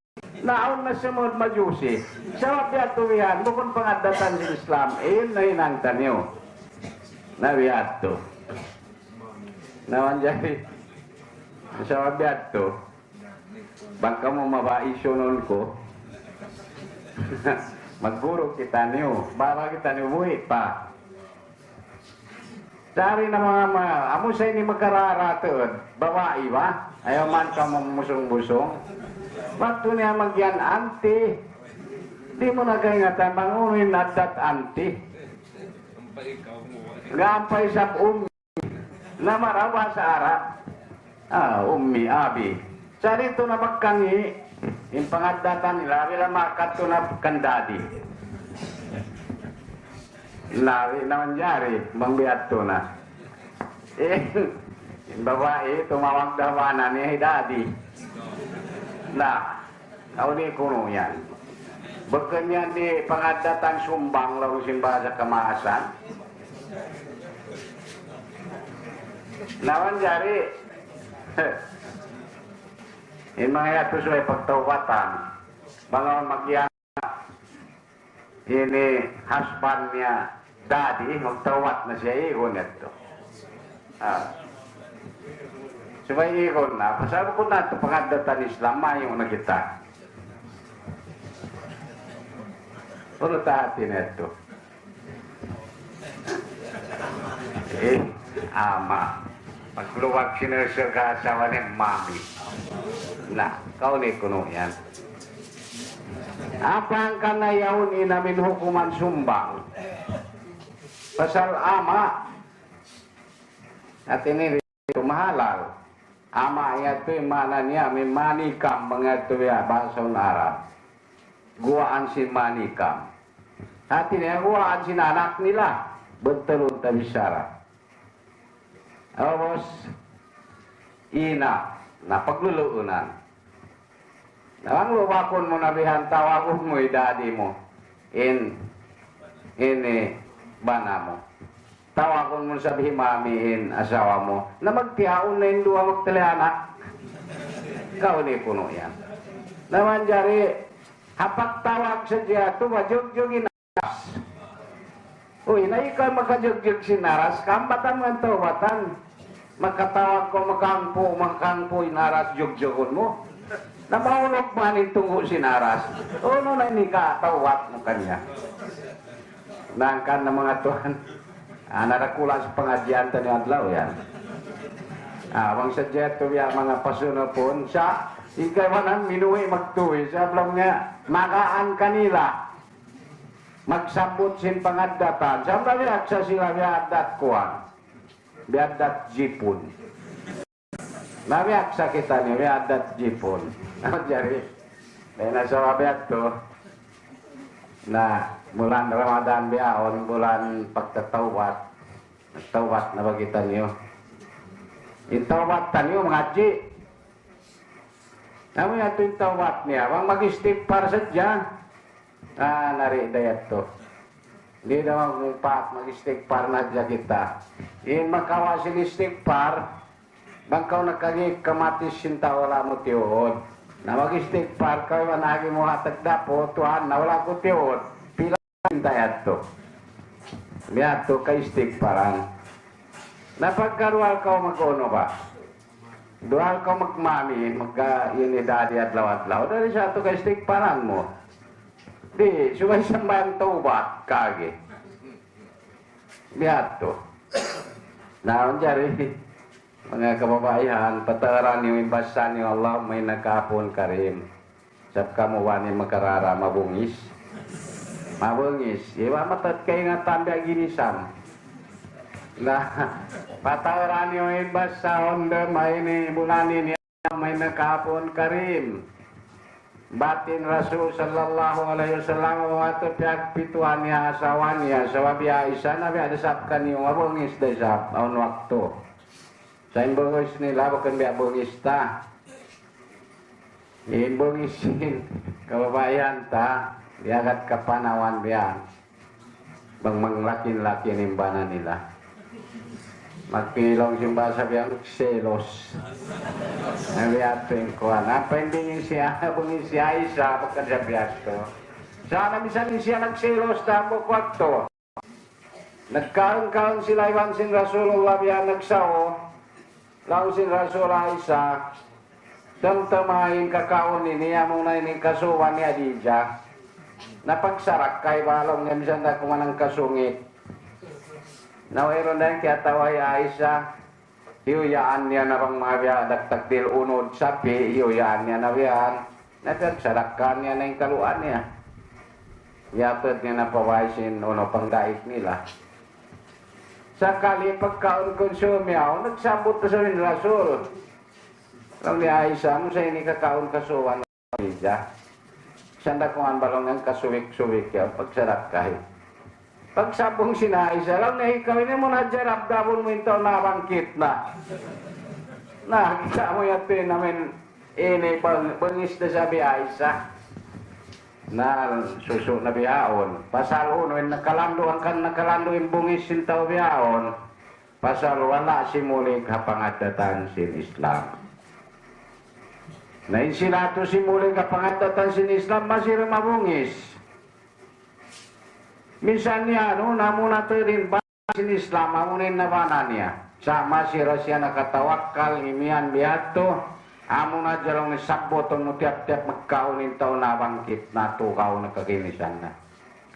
naon na sumod Majusi. Sa wapiato yan, bukod pangadatan sa Islam, iyon na inang tanyo. Nabiato. Naman dyan, sa wapiato, baka mo mabaisyo nun ko, magguro kita niyo, para kita niyo buhi pa. Dari na mga amo sa ini magkararatod, babae ba? Ayaw man ka musong-busong. Waktu niya magyan anti, di mo na kaingatan, mangunin adat anti. Gampay sa na marawa sa Arab. Ummi, abi. Sa rito na magkangi, yung pangadatan nila, wala makat to na kandadi. Lawi naman yari, mangbiat to na. Yung babae, tumawag dawanan niya, dadi. Na, ako ni kuno yan. Bagan yan di pangadatan sumbang lalu simba sa kamaasan. Naman yari, yung mga yato suway pagtawatan, mga magyan, ini husbandnya daddy, magtawat na siya, iyon ito. Supaya iyon na, pasabi ko na ito, pangadatan Islam, mayong na kita. Puro tahatin ito. Ama. Pagluwag sinusyo ka asawa ni mami. Na, kau ni kuno yan. Apa ang kanayaon inamin hukuman sumbang? Pasal ama. At ini itu mahalal. Ama ito yung mana niya, may manikam mga ito ya, bahasa Arab. Guwaan si manikam. At ini guwaan si anak nila. Bentelun tabisara. Tapos, ina, napagluluunan. Ang luwakon mo nabihan, tawagod mo daddy mo. Bana mo. Tawagod mo sabihin mami, asawa mo. Na magtiyaon na yung duwa magtalianak. Ikaw ni puno yan. Naman jari, hapak tawag sa diya, tumajugjugin aras. Uy, na ikaw makajugjug sinaras, kambatan mo ang tawatan. Magkatawag ko, makangpo, inaras, jugjugon mo. Na maulog man itong sinaras. Uno na ini ka, tawat mo kanya. Nangkan na mga tuhan. Narakula sa pengajian tani adlaw yan. Wang sadya ito ya mga pasunod po. Siya, ikawanan, minuwi magtuwi. Sa ablang niya, magaan kanila. Magsabot sin pangadatan. Sa ablang niya, sa sila biadat kuwan. Biadat jipun. Nabiyak sa kita niya, biadat jipun. Jadi, may nasawa biat to, na bulan Ramadan biaon, bulan pagtatawat. Nagtawat na bagita niyo. Itawatan niyo, mengaji. Namun ito yung tawat niya, wang mag-istighfar sadya. Nari dayat to. Hindi daw mag-istighfar na dyan kita. In makawasin istighfar, bangkaw nakagig kamatis sinta wala mo tiyon. Na mag-istighfar kayo managi mo hatagda po, tuhan na wala ko tiyon. Pila sinta yato. Yato ka istighfaran. Napagkarual ka mag-ono ba? Dual ka magmami, magka-inidadi at law-atlaw. Dari sa ito ka istighfaran mo. Di, sumay sambayang taubat kage. Biato. Naon jari, mga kababayan, pataran yung imbasan ni Allah may nagkapon karim. Sab kamu wani makarara mabungis. Mabungis. Iba matat kayo nga tambay ginisan. Na, pataran yung imbasan may ni bulanin niya may nagkapon karim. Batin Rasul sallallahu alaihi wasallam waktu pihak pituan niya asawa niya sa wabia isa na biya desapkan yung mabungis desap naon waktu sa imbungis nila bukan biya bungis ta imbungisin kababayan ta diagat kapanawan biya bang manglakin-laki nimbana nila magpilong simba sa biyang selos. Nabiyato yung kuhan. Apa hindi siya, bungi siya isa, pagka siya biyato. Sana misan siya nagselos, tambok wakto. Nagkaon-kaon sila iwan sin Rasulullah biya nagsao. Lang sin Rasulullah isa. Damtamahin kakaon niya muna ini kasuwan ni Adija. Napagsarak kay balong niya misan na kumanang kasungit. Nawairon na kaya taway Aisha, hiyuyaan niya na bang mabya dagtagdil unod sapi, hiyuyaan niya na biyan, nagsarakkan niya na yung kaluan niya. Yatod niya na pawaisin uno pangdaik nila. Sakali pagkaon konsumyaw, nagsabot na sa rin Rasul. Lang ni Aisha, mo sa ini kakaon kasuwan ng pamilya. Sanda kung ang balong ng kasuwik-suwik yan, pagsarak kahit. Pagsabong sinaisa lang na ikaw ini mo na jarab dabon mo ito nakabangkit na. Kita mo yatin namin ini bangis na sabi Aisa na suso na biyaon. Pasal uno yung nakalando yung bungis yung tao biyaon. Pasal wala simuling kapangatatan sin Islam. Na insinato simuling kapangatatan sin Islam masira mabungis. Minsan niya, no, namun nato rin ba sin Islam, amunin na banan niya. Sama si Rasya nakatawakal, imian biyato, amo na jarong nisabot, no tiap-tiap magkaunin tao na bangkit, natukaw na kakinisan na.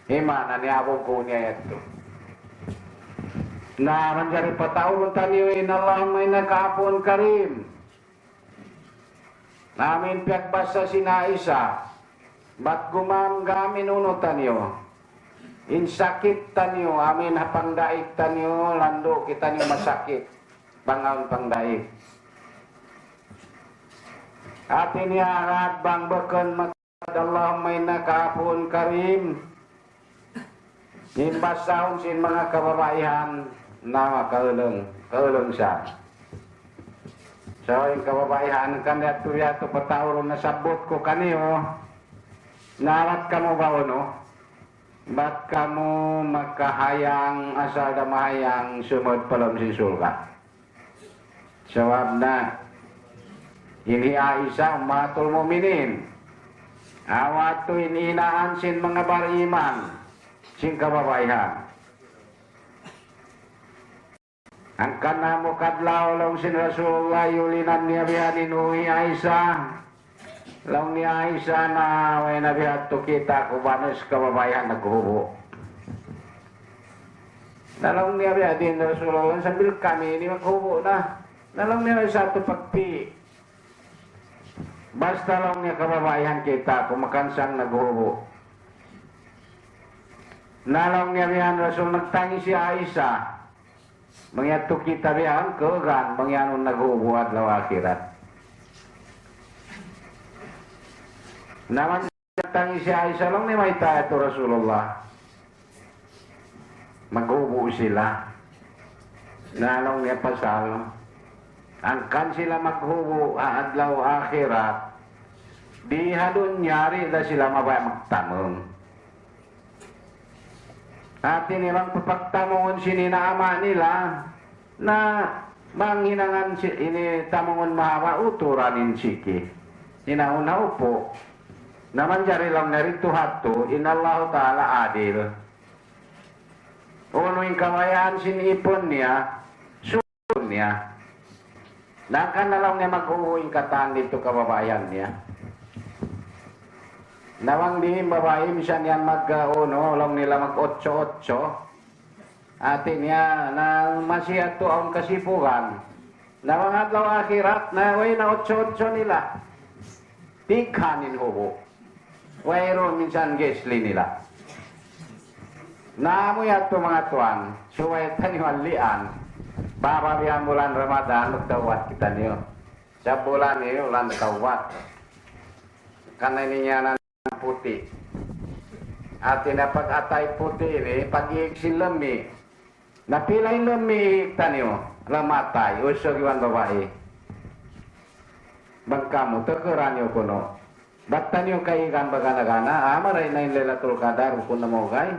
Hima, naniabong ko niya yato. Na manjari patawon taniwin, Allahumma inakapon karim. Namin piagbasa sinaisa, ba't gumamgamin unutan niyo? Insakit tanyo, amin hapangdaig tanyo, lando kita niyo masakit. Bangaon pangdaig. Atin niya arat bang beken makad Allahumma inakapon karim. Nimbasahon sin mga kababaihan na kaulong siya. So, yung kababaihan kan yato patawron na sabot ko kaniyo. Narat ka mo ba no? Ba't ka mo makahayang asal na mahayang sumod palam si sulka? Sawab na, ini Aisyah matul muminin. Awat to ininaan sin mga bariman, sin kababaihan. Ang kanamo kadlaw long sin Rasulullah yulinan niya bihanin uwi Aisyah. Long ni Aisyah na way nabihat to kita kubanos kababayan naghubo. Nalong niya bihatin Rasulullah sambil kami ini maghubo na. Nalong niya sa to pagpi. Basta long niya kababayan kita kumakansang naghubo. Nalong niya bihan Rasul nagtangi si Aisyah. Mangyat to kita bihan kegan mangyanon naghubo at law akhirat. Naman tangi si Aisyah lang ni may tayo to Rasulullah. Maghubo sila. Nalong niya pasal. Angkan sila maghubo adlaw akhirat. Di hadun nyari da sila mabaya magtamong. Atin nilang papagtamongon sininaama nila na manghinangan ini tamongon mahawa uturanin siki. Hinauna upo. Naman jari lang narito hato, inallahu ta'ala adil. Uno yung kawayan sinipon niya, susun niya. Nakan na lang niya mag-uuwing kataan dito kababayan niya. Nawang di babae, misan yan mag-uno, lang nila mag-8-8. Atin niya, na masiyat to ang kasipugan. Nawang adlaw akhirat, na way na 8-8 nila. Tighanin hubo. Wayro minsan gesli nila. Naamoy ato mga tuan, suway taniwalian, bababihan bulan Ramadan, magtawat kita niyo. Sa bulan niyo, ulan tawat. Kanay niya na puti. At napag-atay puti ini, pag-iig si lemi. Napilay lemi taniyo, lamatay, usog iwan babae. Bagkamu, tekeran niyo kuno. Ba't niyo kaigan bagana-gana, maray na yung Lailatul Qadar kung namogay.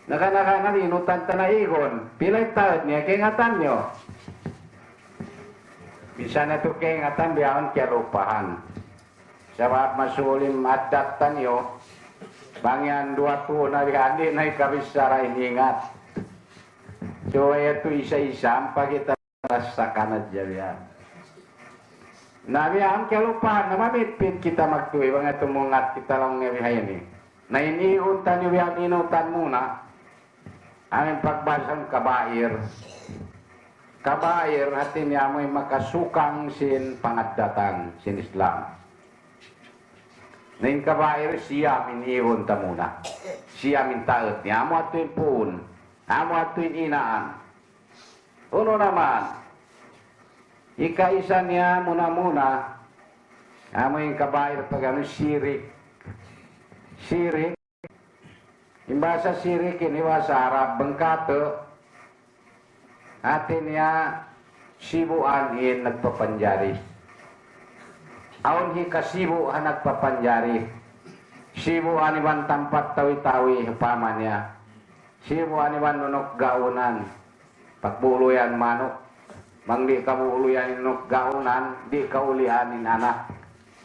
Nakana-kana inutan tanaigon, pilay taot niya, kingatan niyo. Bisa na ito kingatan, biyawan kaya lupahan. Sabab masulim adat niyo, bangyan 2 na bihandi na ikabisara iningat. So, ito isa-isa, pag kita rasakan at jariyan. Nabi ang kalupahan na mamitpit kita magtuwi mga tumungat kita lang ngayon ni. Na iniuntan niyo yung inutan muna ang pagbasang kabair. Kabair natin niya mo'y makasukang sin pangadatan sin Islam. Na yung kabair siya iniunta muna. Siya mintaot niya. Amo ato yung puun. Amo ato yung inaan. Uno naman. Ika-isa niya muna-muna, amo yung kabair pag ano, sirik. Sirik. Imbasa sirik, iniwa sa Arab, bengkato. Atin niya, sibuan in nagpapanjari. Aon hi kasibuan nagpapanjari. Sibuan iban tampat tawi-tawi, paman niya. Sibuan iban nunok gaunan. Pagbuloyan manok. Mang di ka uluyan inok gaunan, di ka ulianin anak.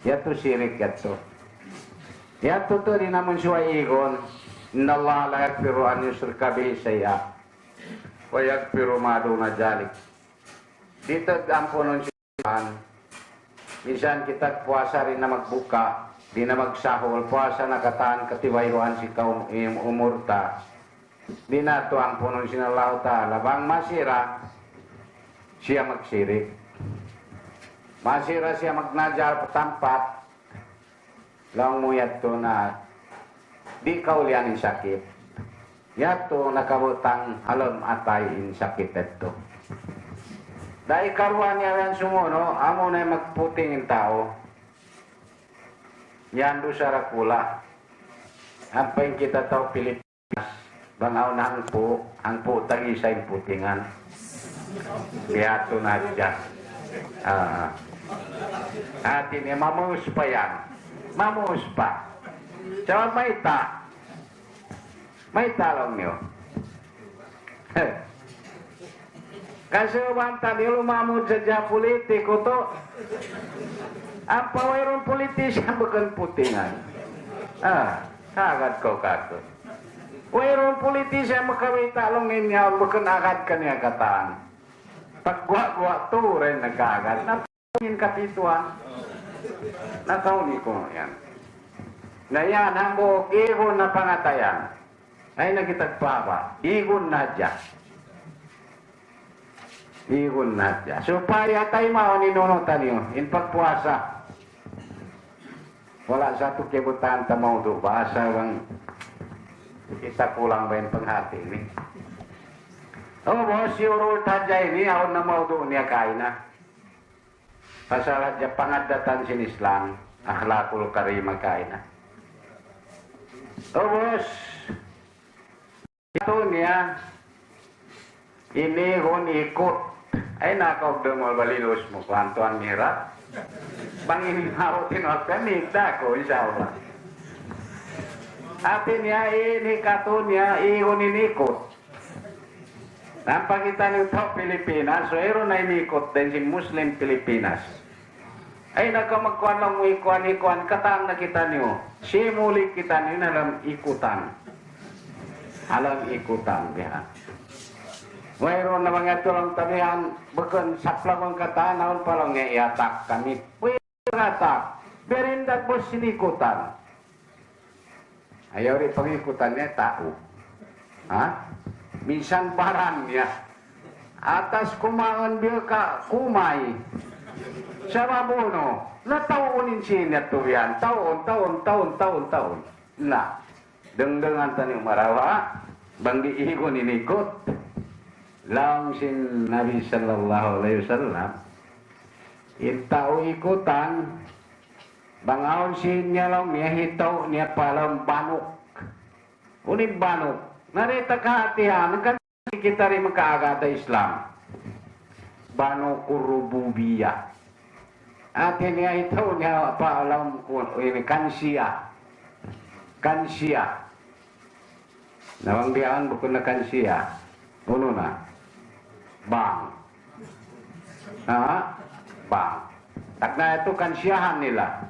Yato sirik yato. Yato to di naman siya igon. Inna Allah la yaghfiru an yushraka bihi syai'an wa yaghfiru ma duna dzalik. Dito ampunon si Tuhan. Minsan kita puasa rin na magbuka, di na magsahol, puasa na kataan katiwayroan si kaum umur ta. Di na ito ampunon si Allah Ta'ala. Bang masira, siya magsirik. Masira siya magnajal patampat. Lang mo yato na di kaulianin sakit. Yato nakabutang alam atayin sakit ito. Dahil karuan niya yan sumuno, amo na magputingin tao. Yan do sa rakula. Ang paing kita tao Pilipinas, bangaw na ang po tagi sa putingan. Lihato na dyan. Atin niya, mamus pa yan. Mamus pa. Tsaka may talong niyo. Kasi wanta ni lumamod sa dya politiko to. Ang pawairon politisyan bukan putingan. Agad ko kato. Wairon politisyan makawita long ninyo bukan agad kanya kataan. Pagguwa-guwa to rin nagagad. Napangin kapituan. Nakauni ko yan. Na yan, ang buhok, ihon na pangatayan. Ay nagitagpapa. Ihon na dyan. Ihon na dyan. Supaya tayo maoninunutan nyo. In pagpuasa. Wala sa ito kibutan tamaw do. Basa bang kita kulang ba yung panghati ni? Boss, yung rule tadya ini, ako na mau do niya kain na. Pasalat dya pangadatan sin Islam. Akhlakul karima kain na. Boss, ito niya, ini hon ikut. Ay nakaw demol balilos mo, kwantuan mira. Bang ini mau tinolkan, nigda ko, insyaAllah. Atin niya, ini kato niya, ihon inikot. Nampak kita nito Pilipinas, so ero na inikot din si Muslim Pilipinas. Ay nakamagkuhan lang mo ikuan, katang na kita niyo. Simuli kita niyo na alam ikutan. Alam ikutan, ya. Mayroon na mga tulang tabihan, bukan saplawang kataan, naon palang iatak kami. Pwede ngatak, berindat po sinikutan. Ayaw rin pangikutan niya, tao. Ha? Minsan baran niya. Atas kumangan biya ka, kumay. Sa mabuno, nataunin siya to yan. Taon. Na, dengdengan tani marawa, bang diigon inikot. Lang sin Nabi sallallahu alaihi wasallam, itao ikutan, bangaon siya lang niya hitaw niya palang banok. Unin banok. Narita kahatihan, kan kita rin magkaagata Islam. Banok rububiya. Atin niya ito niya paalam ko, ini kansiya. Nawang diyan bukod na kansiya. Uno na. Bang. Bang. Tak na ito kansiyahan nila.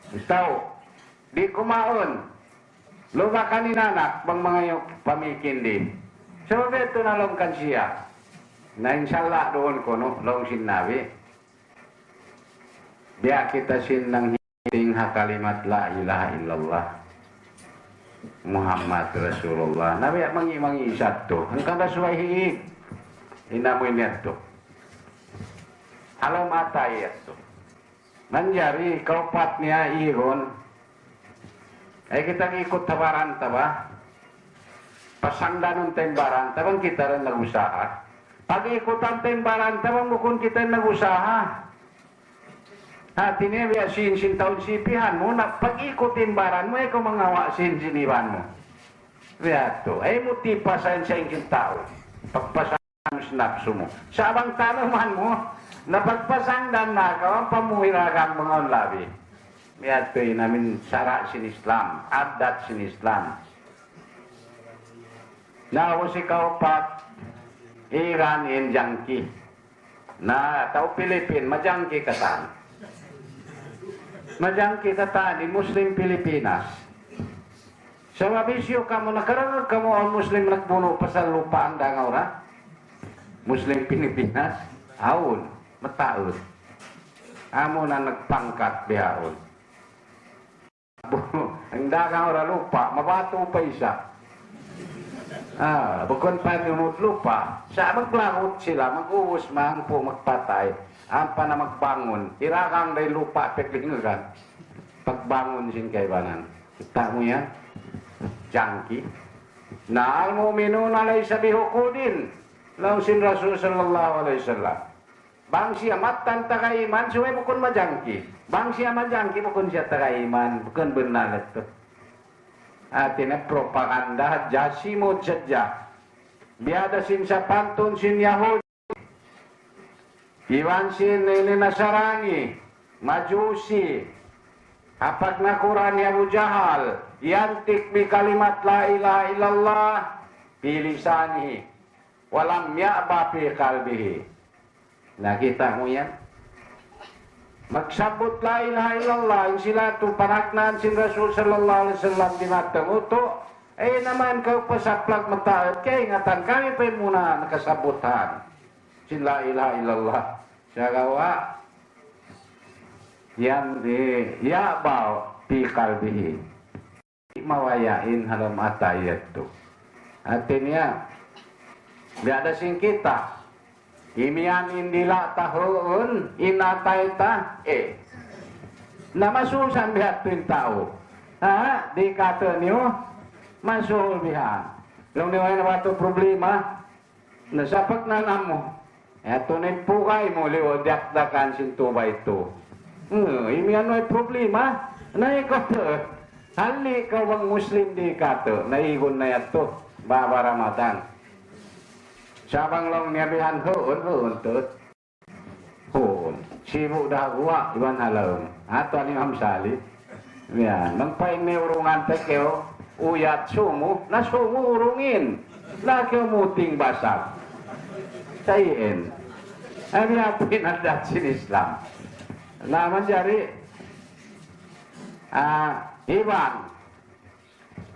Ito, di kumaon. Lumakan ni nanak, bang mga yung pamikin din. So, ito na lang kansiya. Na inshallah doon ko, no? Long sinabi. Biya kita sinang hiting hakalimat la ilaha illallah. Muhammad Rasulullah. Nabi mangi isat to. Ang kanda suwahi inamoy niya to. Alam atay to. Nangyari kaupat niya ihon. Ay kita ngikot tabaran taba. Pasangdan ng tembaran tabang kita rin nag-usaha. Pag ikutan tembaran tabang mukun kita nag-usaha. Hati niya biya sin taon sipihan mo na pag-ikot timbaran mo ikaw mangawa siniban mo. Biya to. Ay mo tipasan sa ingin tao. Pagpasan mo sinapso mo. Sa abang tanaman mo na pagpasangdan na ka ang pamuhiragang mga labi. Biya to namin sara sin Islam. Adat sin Islam. Nawa si kaupat Iran in jangki. Na tao Pilipin majangki katan. Majangki katan di Muslim Pilipinas. Sa mabisyo kamu nakarangag kamu ang Muslim nagbuno pa sa lupaan da nga ora? Muslim Pilipinas, awon, mataod. Amo na nagpangkat bihaon. Ang dagang ora lupa, mabato pa isa. Bukod pa nunod lupa, sa maglangot sila, mag-uus man po magpatay, ang pa na magbangon, irakang day lupa, peklingagan, pagbangon sin kaibanan. Kita mo yan? Junkie. Na al-mu'minu nalay sabiho ko din. Lausin Rasul sallallahu alaihi wasallam. Bang siya matan takaiman, suway bukon majangki. Bang siya majangki, bukon siya takaiman. Bukon benar itu. Artinya propaganda jasimut saja. Biada sin sa pantun sin Yahudi. Iwan sin ini Nasarani. Majusi. Apak na Quran ya Abu Jahal. Yantik bi kalimat la ilaha illallah. Bilisani. Walam ya'ba fi qalbihi. Nakita mo yan? Magsabot la ilaha illallah. Yung sila ito panagnan sin Rasul sallallahu alaihi wasallam dinatamuto. Naman kau pasaplag mataat. Kaya ingatan kami pa muna nakasabutan. Sin la ilaha illallah. Siya gawa. Yan di ya'ba fi qalbihi. Mawayain halam atayat to. Artinya, biada sing kita. Imian indila tahun inatay ta na masusan bihat pin tao. Di kata niyo masul bihan. Long niyo na wato problema nasapak na namo. Eto ni pukay mo liwo dakdakan sin tubay to. Imian no problema na ikaw hali kawang Muslim di kata naigon na yato baba Ramadan. Sabang long niyabihan hoon tot. Hoon. Simu dah gua iwan halam. Ato ni Imam Salih. Yan. Mangpain may urungan tekeo. Uyat sumu. Na sumu urungin. Laki muting basag. Sayin. Ano yapin adat sin Islam. Naman jari. Iwan.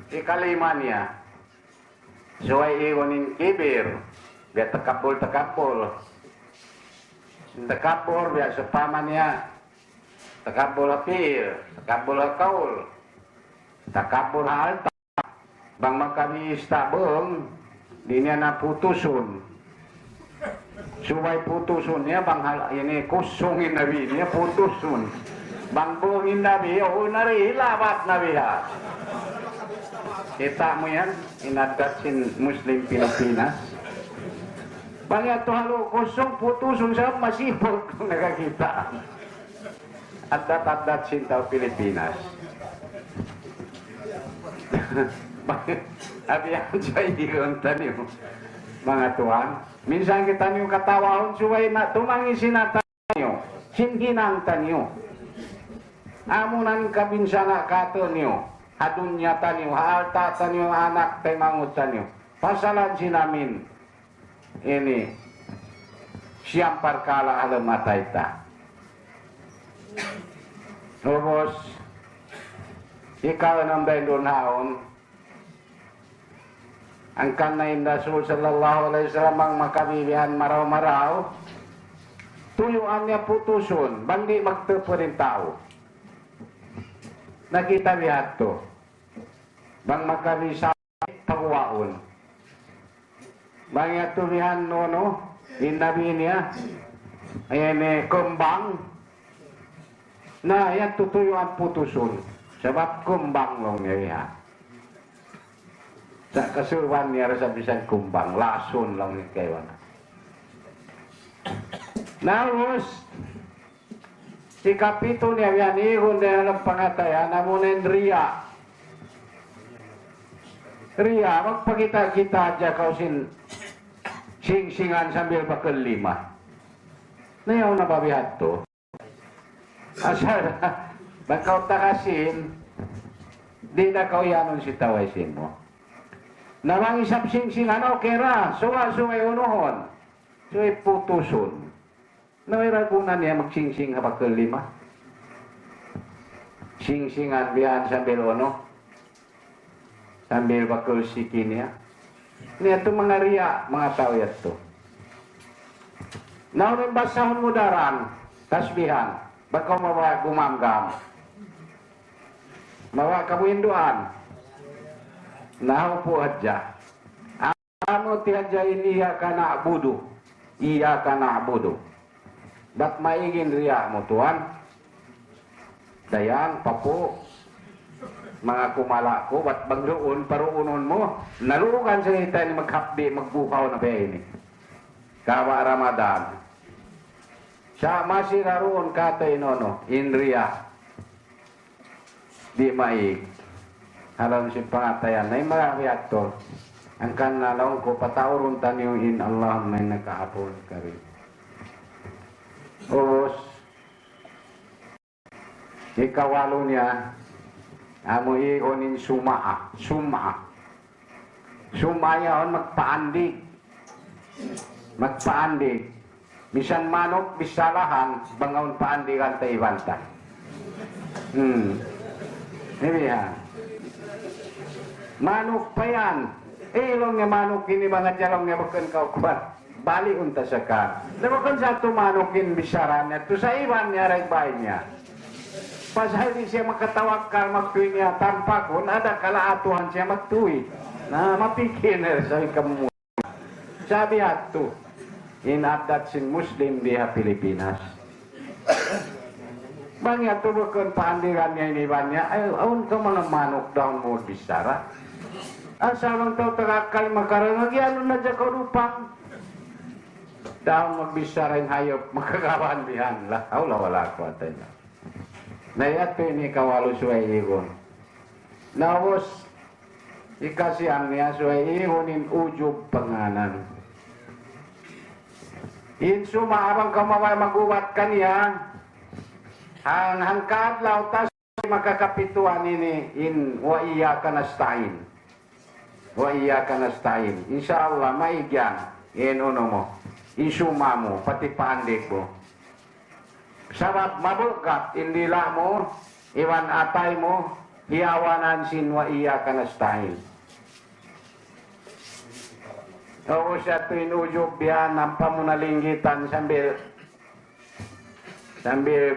Ikalima niya. Suway iwanin kibir. Biar tekapul. Tekapul biar sepamannya. Tekapul hafir. Tekapul kaul. Tekapul halta. Bang makami istabeng. Dinya na putusun. Subay putusunnya bang hal ini kusungin nabi ini putusun. Bang bungin nabi. Nari labat nabi ha. Kita mo yan. Inadat sin Muslim Pilipinas. Bangya to halo kosong putusong sa masipol kung nakakita. Adat-adat sintaw Pilipinas. Abiyan siya ikon taniyo. Mga tuwan. Minsan kita niyo katawahon suway na tumangisin na taniyo. Sinhinang taniyo. Amunan kabinsana kato niyo. Adunya taniyo. Haalta taniyo anak temangut taniyo. Pasalan sinamin. Ini siang perkala alam mata ita. Terus ikaw nang dayon haon ang kanay Rasul sallallahu alaihi wasallam ang makabibihan maraw-maraw tuyuan niya putuson bandi magtepo rin tao. Nakita bihat to bang makabisa pagwaon. Bangya tulihan nono, inabi niya, ayan kumbang, na ayan tutuyuan putusun, sebab kumbang long niya. Sa kasurwan niya sa bisan kumbang, lason lang niya kayo. Naus, si kapito niya yan, ihon na ng pangatayan, namunin riya. Riya, magpakita-kita dyan kau sing-singan sambil bakal lima. Nayaw na babihat to. Asal, bakaw takasin, di na kau yanon si tawaisin mo. Namang isap sing-singan, okay ra, suwa-suway unuhon. Suway putusun. Naway ragunan niya magsing-sing bakal lima. Sing-singan bihan sambil uno. sambil bakul sikin ya. Ini itu mga riya, mga tao ito. Naunin basahon mudaran, tasbihan, bakaw mawa gumamgam. Mawa kamuinduan. Nahu po adja. Amo ti adja ini iya ka na'budu. Iya ka na'budu. Ba't maigin riya mo tuan? Dayang, papo, mga kumala ko, ba't magruon, paruunon mo? Naluugan sa ita ni maghapdi, magbukaw na ba ini? Kawa Ramadan. Sa masiraroon katay nono, in riya. Di maig. Alam si pangatayan, na yung mga reaktor. Ang kanalaw ko, patawron tanyo in Allah may nakaapon ka rin. Os, ikawalo niya, amo ionin sumaa. Sumaya on magpaandig. Magpaandig. Bisan manok, bisalahan, bangaon paandigan tayo ibanta. Ibihan. Manok pa yan. Ilong nga manok ini mga jalong nga bukan kaukubat. Bali unta sa ka. Nabukan sa ito manokin bisaran niya. Ito sa iwan niya, ragbay niya. Pasal di siya makatawakal, magtuwi niya tampak. Kung ada kalaatuhan siya magtuwi. Na mapikin na sa ikamu. Sabi ato, inadat sin Muslim diha Pilipinas. Bangya tubukon paandiran niya iniwan niya, ay, aun ka mga manok daw mo bisara. Asamang tao tagakal makarang, ano na dyan karupang. Daw magbisara yung hayop, makagawan bihan. Wala ko atay na. Nayato ini kawalo suway ihon. Nawos, ikasiyang niya suway ihonin ujub panganan. Inso maabang kamaway magubat kaniya, ang hangkad lautas makakapituan ini in wa iya ka nastain. Wa iya ka nastain. Insyaallah maigyan in uno mo. Isuma mo pati paandik mo. Sabab mabukat indila mo iwan atay mo hiawanan sin wa iya ka nastain. Oo siya tuwin ujub yan nampa mo nalinggitan sambil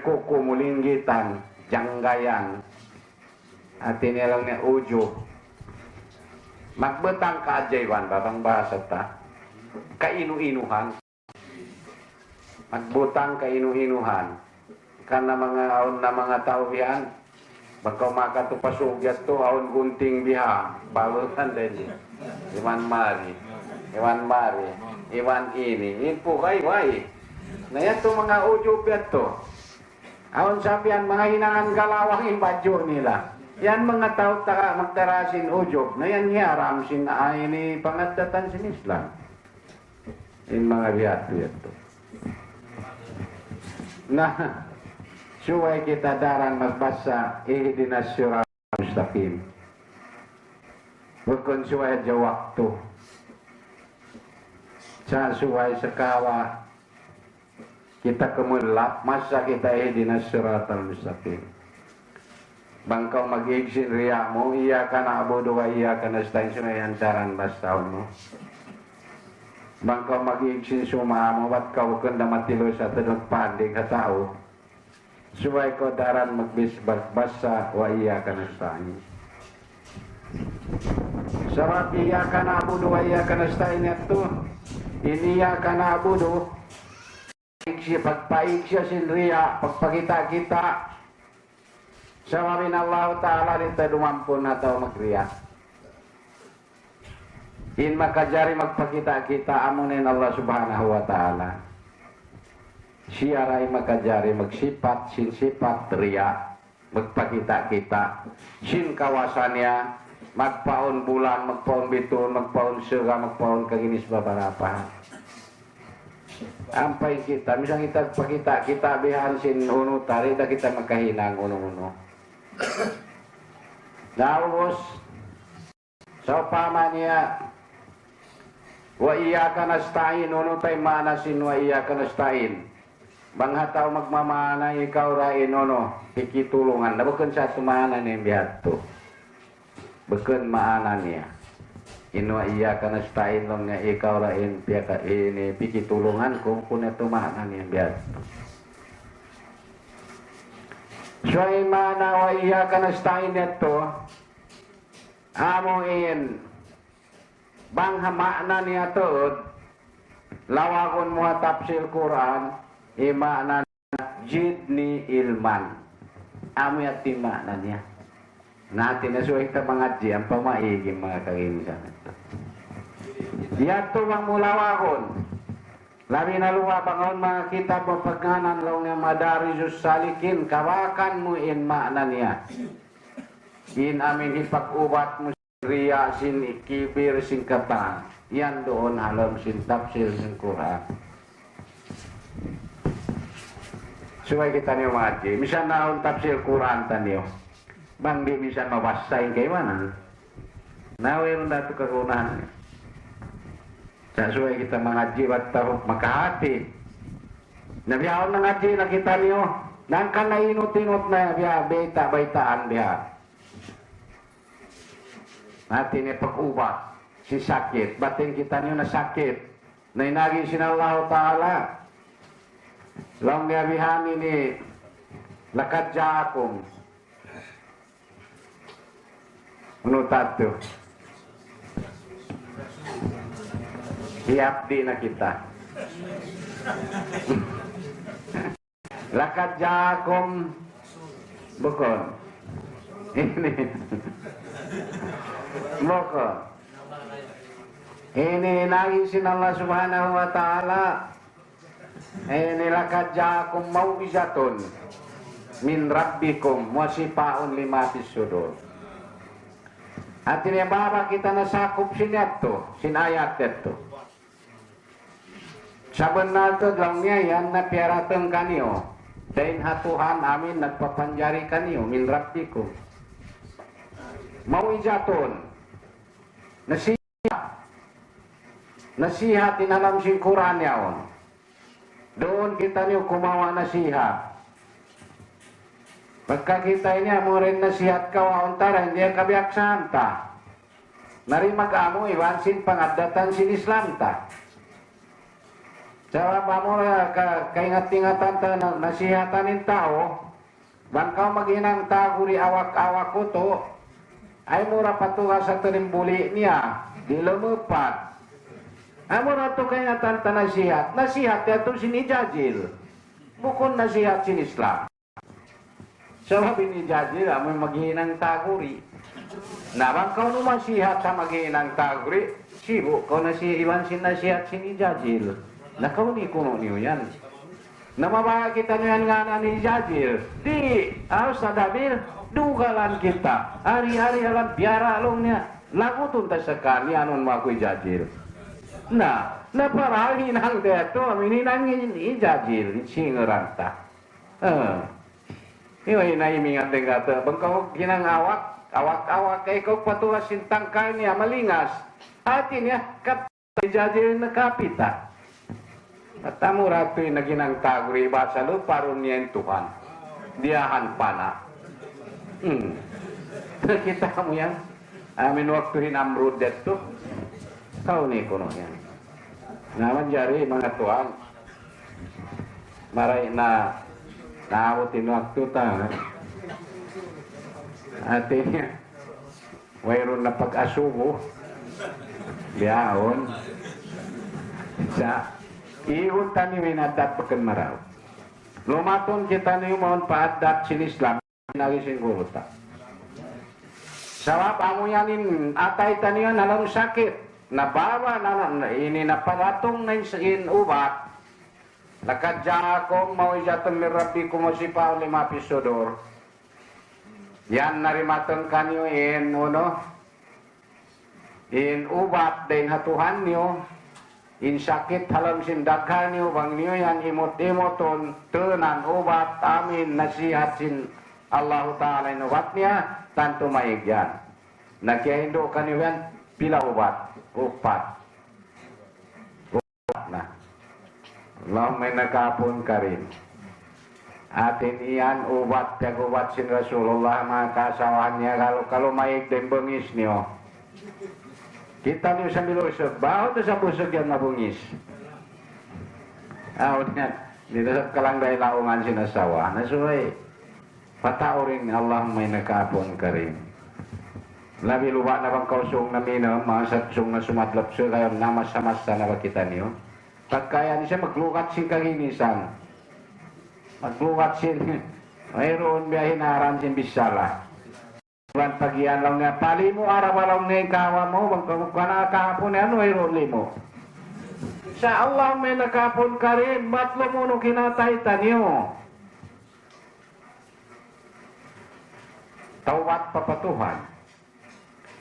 kuku mulinggitan, janggayan. At tinilang niya ujo. Magbetang kaajaywan, babang bahasa ta. Kainu-inuhan. Magbutang kainu-inuhan. Kana mga aon na mga tao yan. Bagaw makatupasugyat to, aon gunting biha. Balutan din. Iwan mari. Iwan ini. Inpo kay, way. Na yan to mga ujo to. Aon sabihan, mga hinangan galawang imbadyo nila. Yan mga tao magtarasin ujob. Na yan hiyaram sin ay ni pangatatan sin Islam. In mga biyato to. Na, suway kita daran magbasa ihdinas siratal mustaqim. Bukon suway dya waktu. Sa suway sa kawa kita kemulap, masa kita ihdinas siratal mustaqim. Bangkau mag-igsin riya mo, iya ka na abudu wa iya ka na stain sunayan saran bastaon mo. Bangkau mag-igsin suma mo, wat kau kunda matilo sa tadong pandig ka tao. Suway ko daran magbisbas basa wa iya ka na stain. Sabab iya ka na abudu wa iya ka na stain yato. Iniya ka na abudu. Pagpaig siya sin riya, pagpakita kita. Sawamin Allah Ta'ala nito dumampun na tao magriya. In makajari magpakita kita amunin Allah Subhanahu Wa Ta'ala. Siya ray makajari magsipat, sin sipat riya. Magpakita kita. Sin kawasannya, magpaon bulan, magpaon biton, magpaon surga, magpaon kaginis babarapahan. Ampay kita, misang kita pakita, kita bihan sin uno tari, da kita magkahinang uno-uno. Daus, so pama niya, wa iya ka nastain, uno tay manasin, wa iya ka nastain. Banghataw magmamana, ikaw rain, uno, hikitulungan, nabukan sa tumana niyang bihat to. beken maanannya ino iya kana stain long nya ikaw rain piyaka ini piki tulungan kung kuna to maanannya biasa Syai mana wa iya kana stain to amoin bang makna niya to lawakon mo tafsir Quran makna jidni ilman amo yati makna niya natin na suway ta mga ang pamaiging mga kaginsan ito yato bang mulawakon labi na luwa bangon mga kitab o pagkanan law nga madarisus salikin kawakan mo in makna niya in amin ipag-ubat mo riya sin ikibir sin katang yan doon halam sin tafsir sin Quran suway kita niyo mga di misan naon tafsir Quran taniyo bang di misan mabasahin kayo mana nawin datu kagunahan sa suway kita mga di wat taho makahati nabiyaon na nga di nakita niyo nang ka na inut-inut na biya baita-baitaan biya natin ipag-ubat si sakit, batin kita niyo na sakit na inagi sinallahu ta'ala lang niyabihan ini lakad jaakum ano tato iapdi na kita lakad jaakum bukon ini bukon ini nagisin Allah subhanahu wa ta'ala ini lakad ja'akum mau'izatun min rabbikum wasipaun lima fisudur artinya baba kita nasakup sinyato sinayat itu sabenar itu gelangnya yan na piarateng kaniyo dain hatuhan amin nagpapanjari kaniyo min rabbikum mau'izatun nasihat in alam sin Quran yaon doon kita niyo kumawa nasihat pagka kita ini mo rin nasihat ka waontara hindi kabiyak santa narimag amo iwan sin pangadatan sin Islam ta cara mo kaingat-ingatan ta nasihatanin tao bangkaw maghinang taguri awak-awak ko to ay mura patuha sa talimbuli niya di lumupat amo rato kaya tanta nasihat yato sinijajil bukon nasihat sin Islam sabi ni jajil amoy maghinang taguri nabang kau no masihat sa maghinang taguri sibo kau na si iwan sin nasihat sinijajil nakaw ni kuno niyo yan namabaya kita niyo yan nga na ni jajil di aos na dabil dugalan kita hari-hari alam biara along niya lagutun ta sa kani anon makoy jajil nah, naparahin ang deto, amininang ijajil, singaranta. Iwa inaimingat ng gata, bangkaw ginang awak, kay ikaw patuwas sintang niya, malingas. Atin niya, ijajil na kapita. At amurato yung naginang taguri, basa lo, paron niya yung Tuhan. Diyahan pa na. Nakita mo yan? Amin waktu hinamrud deto. Kau ni kuno yan. Naman jari mga tuan. Maray na naabutin waktu ta. Artinya mayroon na pag-asubo. Biyaon. Sa iyon tani minadat pakan maraw. Lumaton kita niyo mohon paadat sin Islam. Nagisin guru ta. Sawap amo yanin atay taniyan alam sakit. Nabawa na ini naparatong na in ubat lakad ja'akum mau'izatun min rabbikum wasipaun lima fisudur yan narimatan kanyo in ubat din hatuhan nyo in sakit halam sin daghan nyo bang nyo yan imot-imoton tunan ubat amin nasihat sin Allah Ta'ala inubat niya tanto maigyan nagkihindo kanyo yan pila ubat upat na Allah may nagkapon ka rin Atin iyan ubat kag ubat sin Rasulullah mga kasawahannya kalau maik din bengis niyo. Kita niyo sambil usog, baho to sa busog yan mabungis. Udah, dito sa kalangday laungan sinasawa, nasuhay. Pataurin Allah may nakapon ka rin. Labi lupa na bang kausong na minum, mga satsong na sumatlap siya, kayo namas-samasa na ba kita niyo? Pagkaya niya maglukat si kaginisan. Maglukat si, mayroon biyahin aran si Bisala. Buwan pagian lang niya, pali mo araw-araw na yung kawa mo, magkana kahapon yan, mayroon limo. Sa Allah may nakapon ka rin, ba't mo nung kinatayta niyo? Tawat papatuhan.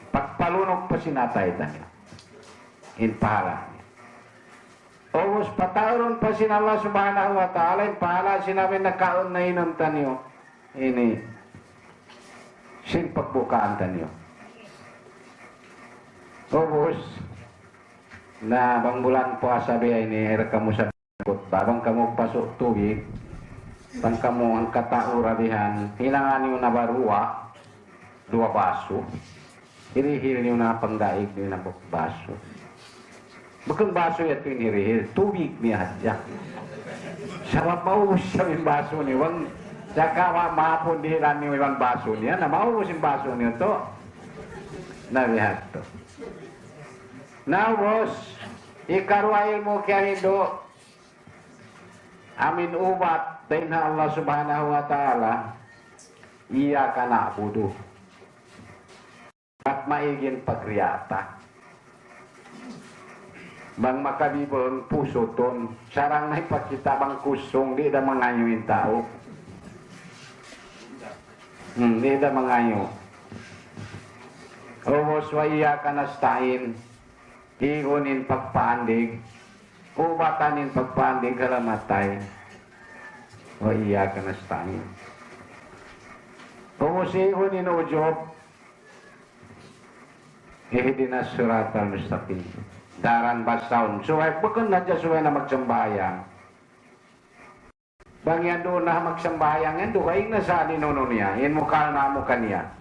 Pagpalunok pa sinatayta niyo. Inpahala niya. Ogus patauron pa sin Allah subhanahu wa ta'ala, inpahala sinabi nakaon na inom tanyo. Ini, sin pagbukaan tanyo. Ogus, na bang bulan puasa biya ini era kamu sa babang kamu pasok tubig pang kamu ang kataura bihan hilangan niyo na barua 2 baso hirihil niyo na pangdaig niyo na baso bukan baso ya tuwing hirihil tubig niya hadya sarap maubos siya yung baso niyo saka mahapon dihilan niyo yung baso niya na maubos yung baso niyo to nabihat to. Now, boss, ikarwail mo kaya nindo amin ubat din na Allah subhanahu wa ta'ala iya ka na budo at maigin pagriyata bang makabibong puso ton sarang na ipakita bang kusong di da mangayo yung tao di da mangayo o boss wa iya ka nastain igunin pagpaandig, ubatanin pagpaandig, kalamatay. O iya ka na stahin. Umusigunin ujob, ihidin na surat al-mustaqim. Daran basaun. Suway, bukan na dyan suway na magsambayang. Bang yan doon na magsambayang, yan doon kaing nasa ninuno niya. Yan mukha na mo kaniya.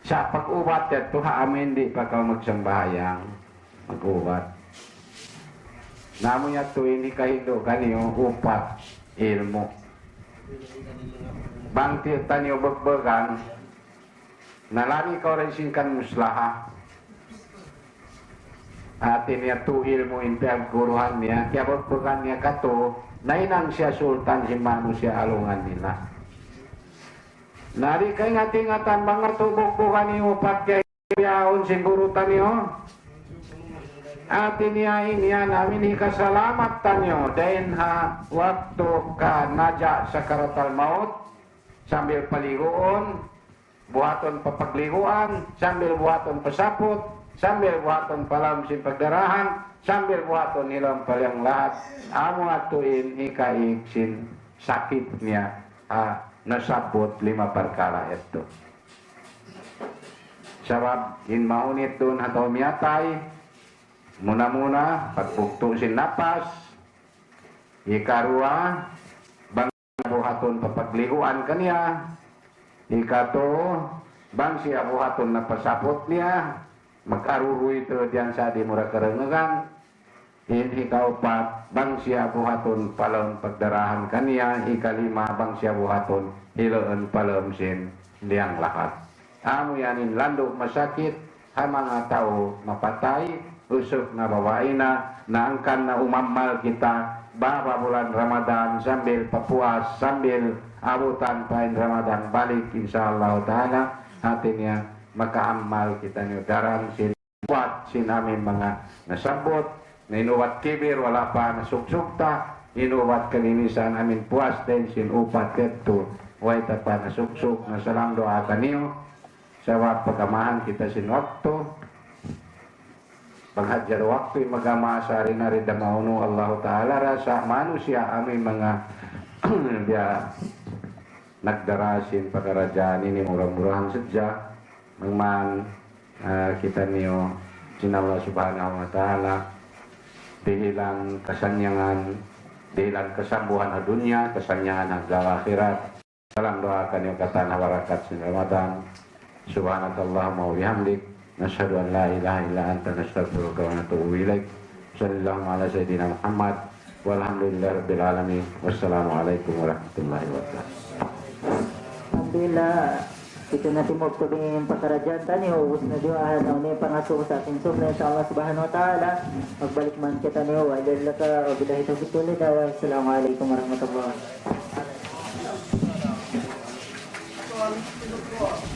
Sa pag-ubat ito, amin di pa ka magsambayang, mag-ubat. Namo niya ito, hindi kahindo kaniyo, upat, ilmo. Bang tita niyo bagbagan, nalani ka rin singkan muslaha. Atin niya ito ilmo, hindi ang guruhan niya, kaya bagbagan niya kato, nainang siya sultan, si Manu siya alungan nila. Nari kay ngati-ngatan mga tubok bukan niyo pagkayaon siguro taniyo. Atin niya iniya namin ikasalamat tanyo dahil ha waktu ka naja sa karatal maut sambil paliguon, buhaton papagliguan, sambil buhaton pasapot, sambil buhaton palam sin pagdarahan, sambil buhaton nilang palang lahat. Amo atuin ikaik sin sakit niya nasabot 5 perkara ito. Sabab, in maunit doon ataw miyatay, muna-muna, pagbukto sin napas, ikarua, bang buhaton papagliguan kaniya, ikato, bang siya buhaton na pasapot niya, mag-aruro ito diyan sa di mura karengagan, ikaw pa, bang siya buhaton palom pagdarahan kaniya, ikalima, bang siya buhaton hiloon palom sin liyang lahat. Amo yanin lando masakit, ha mga tao mapatay, usok na babae na, naangkan na umamal kita, baba bulan Ramadan, sambil papuas, sambil abutan pa in Ramadan, balik insyaAllah ta'ala, atin niya makaamal kita niyo, darang sin buat sin amin mga nasabot, na inuwat kibir, wala pa nasuksukta, inuwat kalinisan amin puas din sin upat keto, way pa nasuksuk, nasalang doa kaniyo, sa pagkamahan kita sin waktu, panghajar waktu magamasa rin na rin damauno Allah Ta'ala rasa manusia amin mga dia nagdarasin pagkarajaan ini murah-murahan saja mengman kita niyo sin Allah Subhanahu Wa Ta'ala dihilang kasanyangan dilan kesambuhan na dunia, kesanyangan ng akhirat. Salam doakan yung kata na barakat sin Ramadan. Subhanakallahumma wa bihamdik. Nashhadu an la ilaha illa anta nastaghfiruka wa natubu ilaik. Sallallahu ala sayyidina Muhammad. Walhamdulillah rabbil alamin. Wassalamualaikum warahmatullahi wabarakatuh. Alhamdulillah. Kita na timog tabing pakarajan tani ubos na diwahan na may pangaso sa ating sumna sa Allah subhanahu wa ta'ala. Magbalik man kita niyo wa ila ka o billahi tawfiq wal hidayah. Assalamualaikum warahmatullahi wabarakatuh.